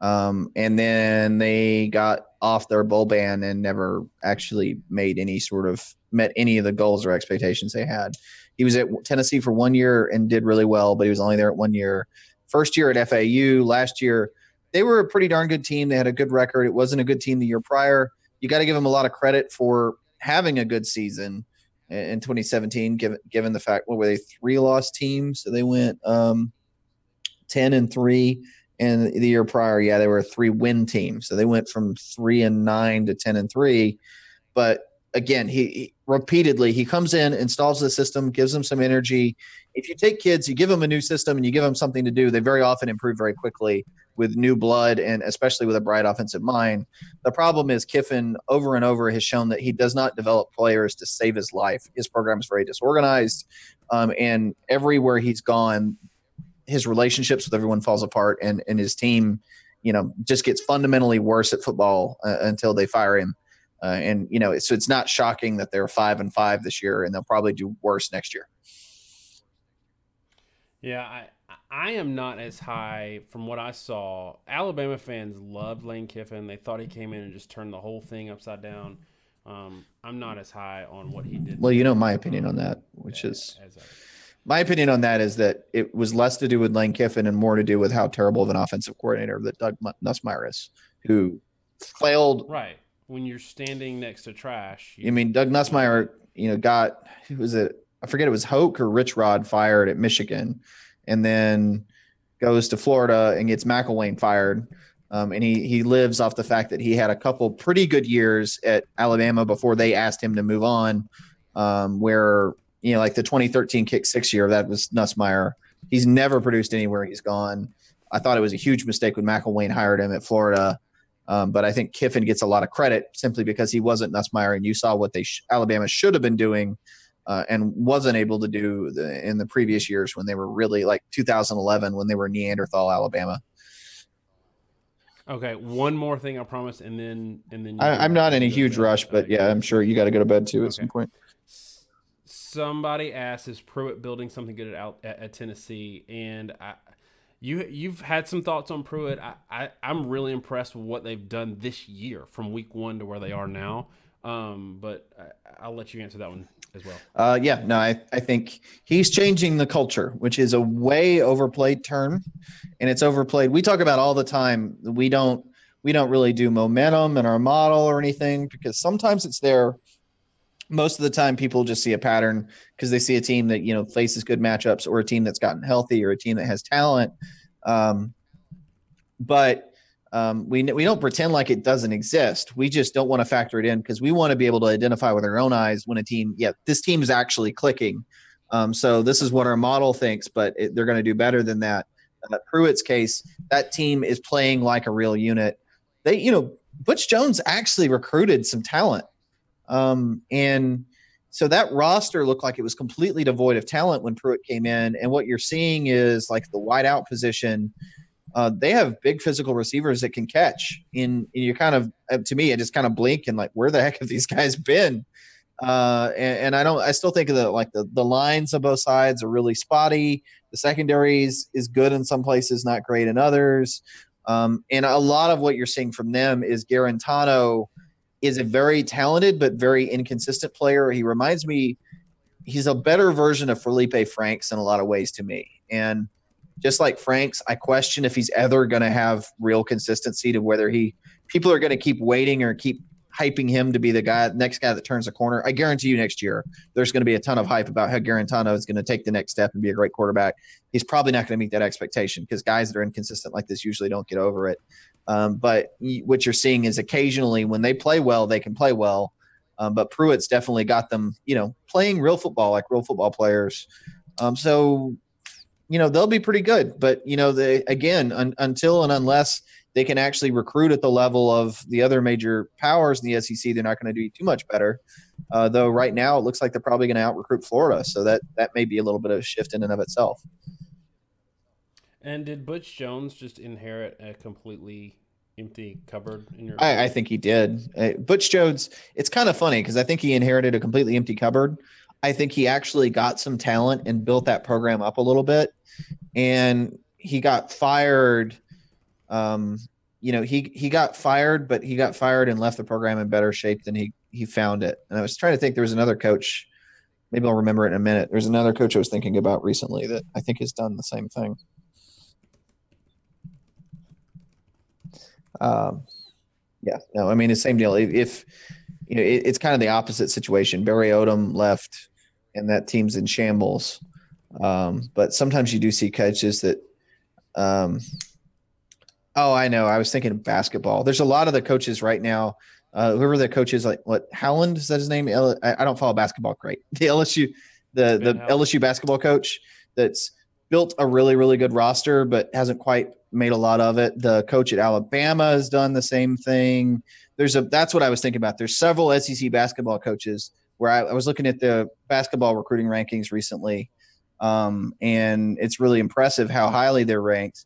And then they got off their bowl ban and never actually met any of the goals or expectations they had. He was at Tennessee for 1 year and did really well, but he was only there at 1 year. first year at FAU. Last year, they were a pretty darn good team. They had a good record. It wasn't a good team the year prior. You got to give them a lot of credit for having a good season in 2017, given the fact, what were they, 3-loss teams? So they went 10-3. And the year prior, they were a 3-win team. So they went from 3-9 to 10-3. But again, he repeatedly, he comes in, installs the system, gives them some energy. If you take kids, you give them a new system and you give them something to do, they very often improve very quickly with new blood, and especially with a bright offensive mind. The problem is Kiffin over and over has shown that he does not develop players to save his life. His program is very disorganized, and everywhere he's gone, his relationships with everyone falls apart, and his team, just gets fundamentally worse at football until they fire him. So it's not shocking that they're 5-5 this year, and they'll probably do worse next year. Yeah, I am not as high from what I saw. Alabama fans loved Lane Kiffin. They thought he came in and just turned the whole thing upside down. I'm not as high on what he did. Well, my opinion on that, my opinion on that is that it was less to do with Lane Kiffin and more to do with how terrible of an offensive coordinator that Doug Nussmeier is, who failed. Right. When you're standing next to trash. Doug Nussmeier, got, who was it? I forget, it was Hoke or Rich Rod fired at Michigan, and then goes to Florida and gets McElwain fired. And he lives off the fact that he had a couple pretty good years at Alabama before they asked him to move on, where, like the 2013 kick 6 year, that was Nussmeier. He's never produced anywhere he's gone. I thought it was a huge mistake when McElwain hired him at Florida. But I think Kiffin gets a lot of credit simply because he wasn't Nussmeier, and you saw what Alabama should have been doing and wasn't able to do in the previous years when they were really, like 2011, when they were Neanderthal Alabama. Okay, one more thing, I promise, and then I'm not in a huge rush, but yeah, I'm sure you got to go to bed too at some point. Somebody asked, is Pruitt building something good at Tennessee? And you've had some thoughts on Pruitt. I'm really impressed with what they've done this year from week 1 to where they are now. But I'll let you answer that one as well. I think he's changing the culture, which is a way overplayed term, and it's overplayed. We talk about all the time. We don't really do momentum in our model or anything, because sometimes it's there. Most of the time people just see a pattern because they see a team that, faces good matchups, or a team that's gotten healthy, or a team that has talent. But we don't pretend like it doesn't exist. We just don't want to factor it in because we want to be able to identify with our own eyes when a team, this team is actually clicking. So this is what our model thinks, but they're going to do better than that. Pruitt's case, that team is playing like a real unit. Butch Jones actually recruited some talent. And so that roster looked like it was completely devoid of talent when Pruitt came in. And what you're seeing is, like, the wide out position. They have big physical receivers that can catch. And you're kind of, to me, I just kind of blink and like, where the heck have these guys been? And I still think that the lines on both sides are really spotty. The secondaries is good in some places, not great in others. And a lot of what you're seeing from them is Garantano is a very talented but very inconsistent player. He reminds me, he's a better version of Felipe Franks in a lot of ways to me. And just like Franks, I question if he's ever going to have real consistency, to whether people are going to keep waiting or keep hyping him to be the next guy that turns the corner. I guarantee you next year there's going to be a ton of hype about how Garantano is going to take the next step and be a great quarterback. He's probably not going to meet that expectation, because guys that are inconsistent like this usually don't get over it. But what you're seeing is occasionally when they play well, they can play well. But Pruitt's definitely got them, playing real football like real football players. So they'll be pretty good. But, until and unless they can actually recruit at the level of the other major powers in the SEC, they're not going to do too much better. Though right now it looks like they're probably going to out-recruit Florida. So that may be a little bit of a shift in and of itself. And did Butch Jones just inherit a completely empty cupboard in your? I think he did. Butch Jones, it's kind of funny because I think he inherited a completely empty cupboard. I think he actually got some talent and built that program up a little bit. And he got fired. He got fired, but he got fired and left the program in better shape than he found it. And I was trying to think, there was another coach, maybe I'll remember it in a minute. There's another coach I was thinking about recently that I think has done the same thing. Um, yeah, no, I mean, it's the same deal. If you know, it's kind of the opposite situation. Barry Odom left, and that team's in shambles. But sometimes you do see coaches that, um, oh, I know. I was thinking of basketball. There's a lot of the coaches right now. Whoever the coach is, like what Howland is that his name? I don't follow basketball great. The LSU, Ben the Howland. LSU basketball coach that's built a really good roster, but hasn't quite made a lot of it. The coach at Alabama has done the same thing. That's what I was thinking about. There's several SEC basketball coaches where I was looking at the basketball recruiting rankings recently, and it's really impressive how highly they're ranked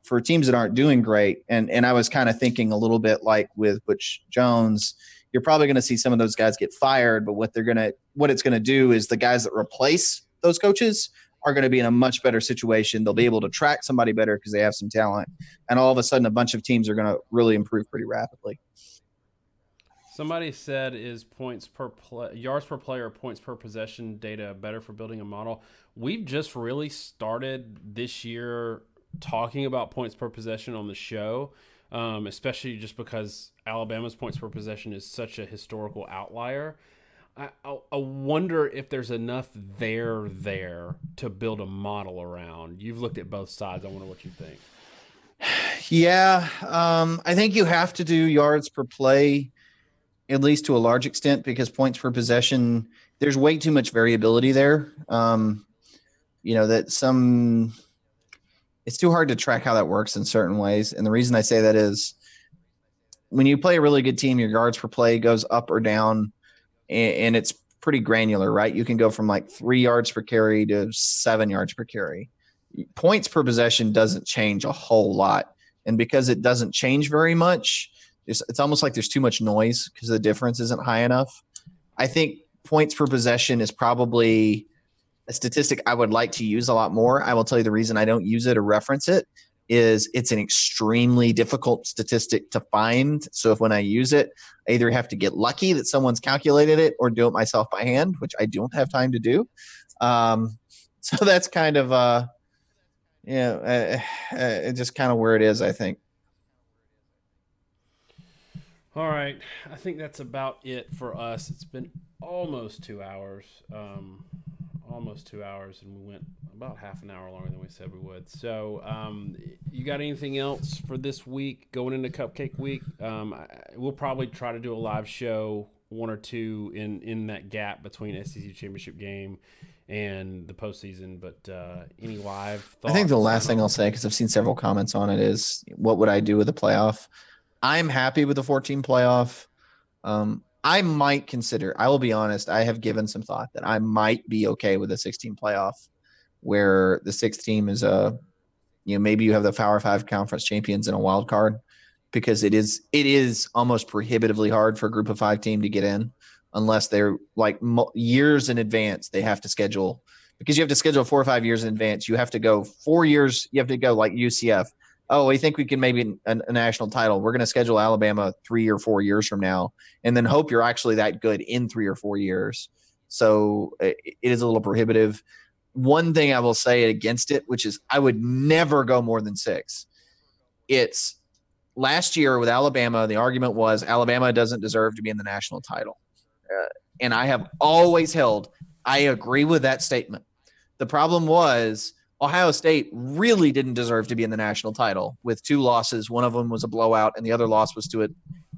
for teams that aren't doing great. And I was kind of thinking a little bit like with Butch Jones, you're probably going to see some of those guys get fired, but what it's going to do is the guys that replace those coaches are going to be in a much better situation. They'll be able to track somebody better because they have some talent. And all of a sudden, a bunch of teams are going to really improve pretty rapidly. Somebody said, is yards per play or points per possession data better for building a model? We've just really started this year talking about points per possession on the show, especially just because Alabama's points per possession is such a historical outlier. I wonder if there's enough there to build a model around. You've looked at both sides. I wonder what you think. Yeah, I think you have to do yards per play at least to a large extent because points per possession, there's way too much variability there. It's too hard to track how that works in certain ways. And the reason I say that is when you play a really good team, your yards per play goes up or down, and it's pretty granular, right? You can go from like 3 yards per carry to 7 yards per carry. Points per possession doesn't change a whole lot. And because it doesn't change very much, it's almost like there's too much noise because the difference isn't high enough. I think points per possession is probably a statistic I would like to use a lot more. I will tell you the reason I don't use it or reference it is it's an extremely difficult statistic to find. So if when I use it, I either have to get lucky that someone's calculated it or do it myself by hand, which I don't have time to do. So that's kind of just kind of where it is, I think. All right, I think that's about it for us. It's been almost 2 hours, almost 2 hours, and we went about half an hour longer than we said we would. So, you got anything else for this week going into Cupcake Week? We'll probably try to do a live show, one or two in that gap between SEC championship game and the postseason. But any live thoughts? I think the last thing I'll say, because I've seen several comments on it, is what would I do with the playoff? I'm happy with the 14 playoff. I might consider, I will be honest, I have given some thought that I might be okay with a 16 playoff where the sixth team is maybe you have the Power 5 conference champions in a wild card because it is almost prohibitively hard for a group of 5 team to get in unless they're like years in advance. They have to schedule because you have to schedule 4 or 5 years in advance. You have to go 4 years. You have to go like UCF. Oh, we think we can maybe a national title. We're going to schedule Alabama 3 or 4 years from now and then hope you're actually that good in 3 or 4 years. So it is a little prohibitive. One thing I will say against it, which is I would never go more than 6. It's last year with Alabama, the argument was Alabama doesn't deserve to be in the national title. And I have always held, I agree with that statement. The problem was Ohio State really didn't deserve to be in the national title with 2 losses. One of them was a blowout, and the other loss was to it.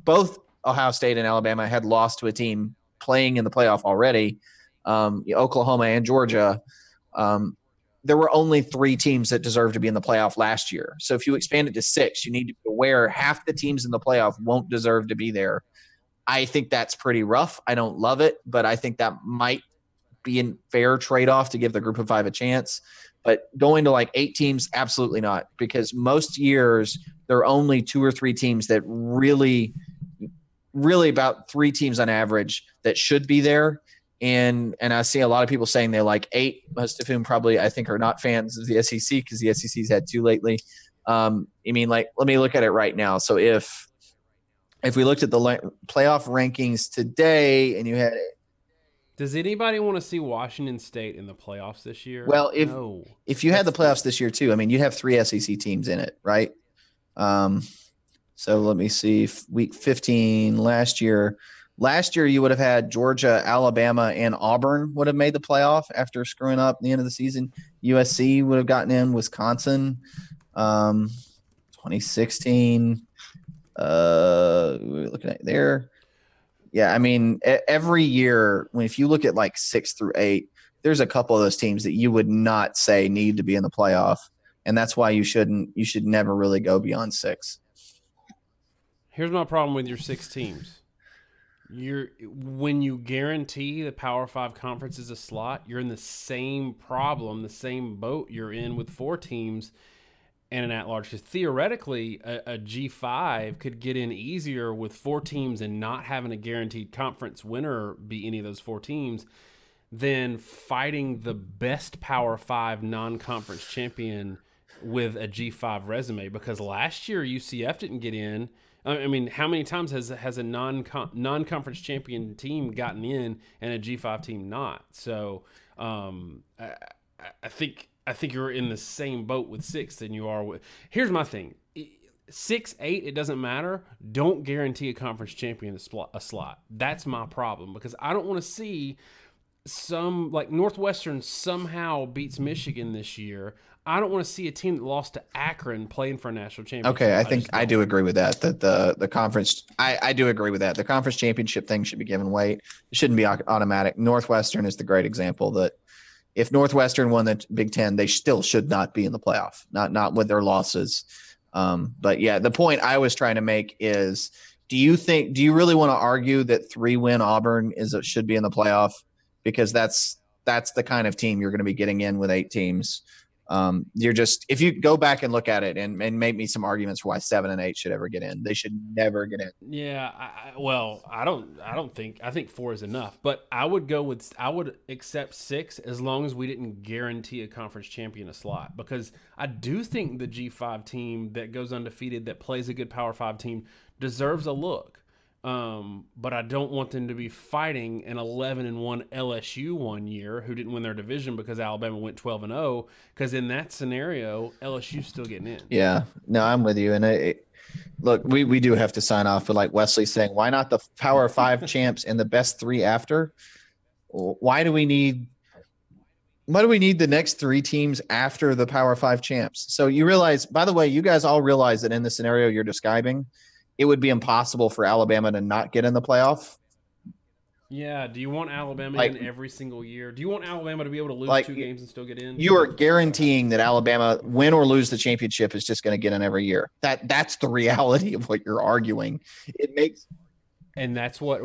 Both Ohio State and Alabama had lost to a team playing in the playoff already, Oklahoma and Georgia. There were only 3 teams that deserved to be in the playoff last year. So if you expand it to 6, you need to be aware half the teams in the playoff won't deserve to be there. I think that's pretty rough. I don't love it, but I think that might be a fair trade-off to give the group of 5 a chance. But going to like 8 teams, absolutely not, because most years there are only 2 or 3 teams that really about 3 teams on average that should be there. And I see a lot of people saying they like 8, most of whom probably I think are not fans of the SEC because the SEC's had 2 lately. I mean, like, let me look at it right now. So if we looked at the playoff rankings today and you had – does anybody want to see Washington State in the playoffs this year? Well, if you had the playoffs this year too, I mean, you'd have 3 SEC teams in it, right? So let me see. Week 15 last year. Last year, you would have had Georgia, Alabama, and Auburn would have made the playoff after screwing up at the end of the season. USC would have gotten in. Wisconsin, 2016. We're looking at there. Yeah, I mean, every year, if you look at like 6 through 8, there's a couple of those teams that you would not say need to be in the playoff, and that's why you should never really go beyond 6. Here's my problem with your 6 teams. When you guarantee the Power 5 conference is a slot, you're in the same problem, the same boat you're in with 4 teams and an at-large. Because theoretically, a G5 could get in easier with 4 teams and not having a guaranteed conference winner be any of those 4 teams than fighting the best Power 5 non-conference champion with a G5 resume. Because last year, UCF didn't get in. I mean, how many times has a non-conference champion team gotten in and a G5 team not? So I think you're in the same boat with 6 than you are with. Here's my thing: 6, 8, it doesn't matter. Don't guarantee a conference champion a slot. That's my problem, because I don't want to see like Northwestern somehow beats Michigan this year. I don't want to see a team that lost to Akron playing for a national championship. Okay, I think I do agree with that. That the conference, I do agree with that. The conference championship thing should be given weight. It shouldn't be automatic. Northwestern is the great example that if Northwestern won the Big Ten, they still should not be in the playoff. Not with their losses. But yeah, the point I was trying to make is: do you really want to argue that 3-win Auburn should be in the playoff? Because that's the kind of team you're going to be getting in with 8 teams. If you go back and look at it and make me some arguments for why 7 and 8 should ever get in, they should never get in. Yeah, I think 4 is enough, but I would accept 6 as long as we didn't guarantee a conference champion a slot, because I do think the G5 team that goes undefeated, that plays a good Power 5 team, deserves a look. But I don't want them to be fighting an 11-1 LSU one year who didn't win their division because Alabama went 12-0. Because in that scenario, LSU's still getting in. Yeah, no, I'm with you. And look, we do have to sign off. But like Wesley saying, why not the Power 5 champs and the best 3 after? Why do we need the next 3 teams after the Power 5 champs? So you realize, by the way, you guys all realize that in the scenario you're describing, it would be impossible for Alabama to not get in the playoff. Yeah. Do you want Alabama in every single year? Do you want Alabama to be able to lose 2 games and still get in? You are guaranteeing that Alabama, win or lose the championship, is just going to get in every year. That's the reality of what you're arguing. It makes. And that's what.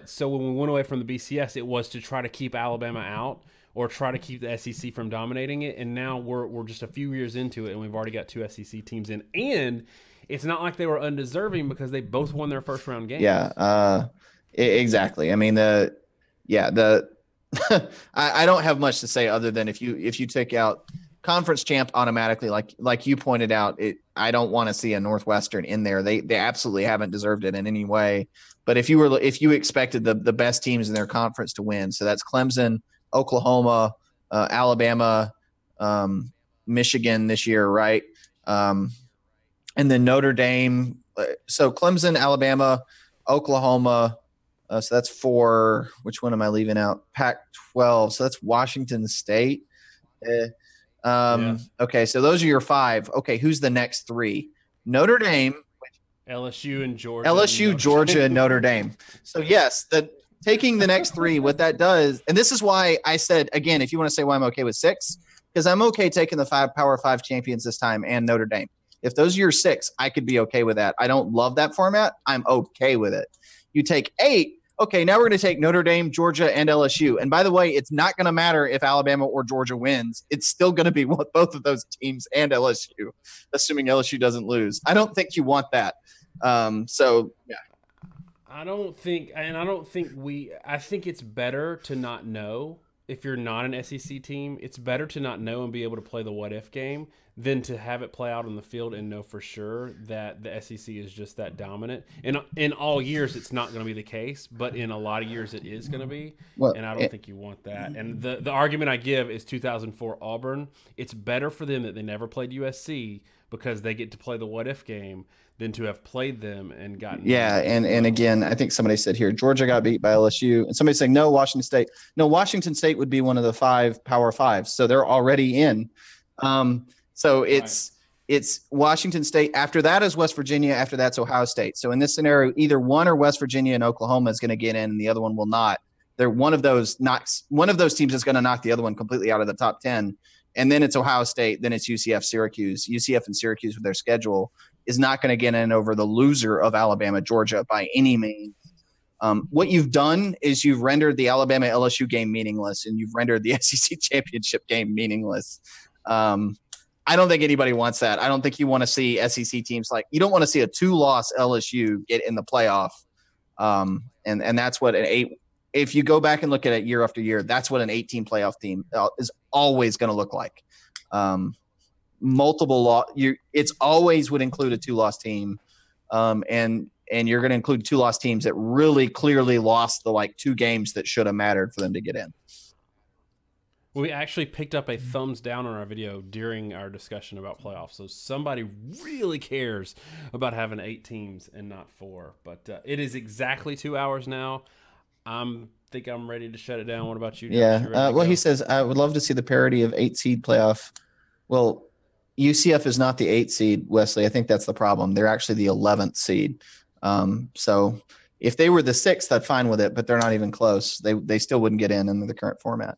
So when we went away from the BCS, it was to try to keep Alabama out or try to keep the SEC from dominating it. And now we're just a few years into it, and we've already got 2 SEC teams in. And it's not like they were undeserving because they both won their first round games. Yeah, exactly. I mean, I don't have much to say other than if you take out conference champ automatically, like you pointed out, I don't want to see a Northwestern in there. They absolutely haven't deserved it in any way. But if you expected the best teams in their conference to win, so that's Clemson, Oklahoma, Alabama, Michigan this year, right? And then Notre Dame. So Clemson, Alabama, Oklahoma. So that's 4. Which one am I leaving out? Pac-12. So that's Washington State. Yeah. Okay, so those are your 5. Okay, who's the next 3? Notre Dame. LSU and Georgia. LSU, Georgia, and Notre Dame. So yes, taking the next 3, what that does, and this is why I said, again, if you want to say why I'm okay with 6, because I'm okay taking the 5 Power 5 champions this time and Notre Dame. If those are your 6, I could be okay with that. I don't love that format. I'm okay with it. You take 8. Okay, now we're going to take Notre Dame, Georgia, and LSU. And by the way, it's not going to matter if Alabama or Georgia wins. It's still going to be both of those teams and LSU, assuming LSU doesn't lose. I don't think you want that. So, yeah. I think it's better to not know. If you're not an SEC team, it's better to not know and be able to play the what-if game than to have it play out on the field and know for sure that the SEC is just that dominant. And in all years, it's not going to be the case, but in a lot of years, it is going to be. Well, And I don't think you want that. And the argument I give is 2004 Auburn. It's better for them that they never played USC because they get to play the what if game than to have played them and gotten. Yeah, and again, I think somebody said here Georgia got beat by LSU, and somebody's saying no, Washington State. No, Washington State would be one of the 5 Power Fives, so they're already in. So it's Washington State. After that is West Virginia. After that's Ohio State. So in this scenario, either one or West Virginia and Oklahoma is going to get in, and the other one will not. They're one of those teams is going to knock the other one completely out of the top 10. And then it's Ohio State. Then it's UCF, Syracuse. UCF and Syracuse with their schedule is not going to get in over the loser of Alabama, Georgia by any means. What you've done is you've rendered the Alabama LSU game meaningless, and you've rendered the SEC championship game meaningless. I don't think anybody wants that. I don't think you want to see SEC teams you don't want to see a 2-loss LSU get in the playoff. And that's what if you go back and look at it year after year, that's what an 18 playoff team is always going to look like. It's always would include a 2-loss team. And you're going to include 2-loss teams that really clearly lost the 2 games that should have mattered for them to get in. We actually picked up a thumbs down on our video during our discussion about playoffs. So somebody really cares about having 8 teams and not 4. But it is exactly 2 hours now. I think I'm ready to shut it down. What about you, Josh? Yeah. He says, I would love to see the parity of 8-seed playoff. Well, UCF is not the 8 seed, Wesley. I think that's the problem. They're actually the 11th seed. So if they were the 6th, I'd fine with it, but they're not even close. They still wouldn't get in the current format.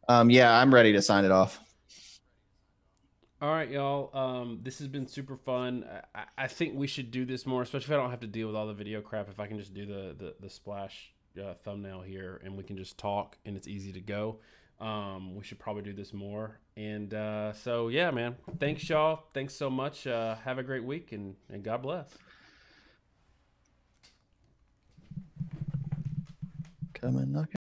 Yeah, I'm ready to sign it off. All right, y'all. This has been super fun. I think we should do this more, especially if I don't have to deal with all the video crap. If I can just do the splash thumbnail here and we can just talk and it's easy to go. We should probably do this more. And so, yeah, man. Thanks, y'all. Thanks so much. Have a great week and God bless. Come and knock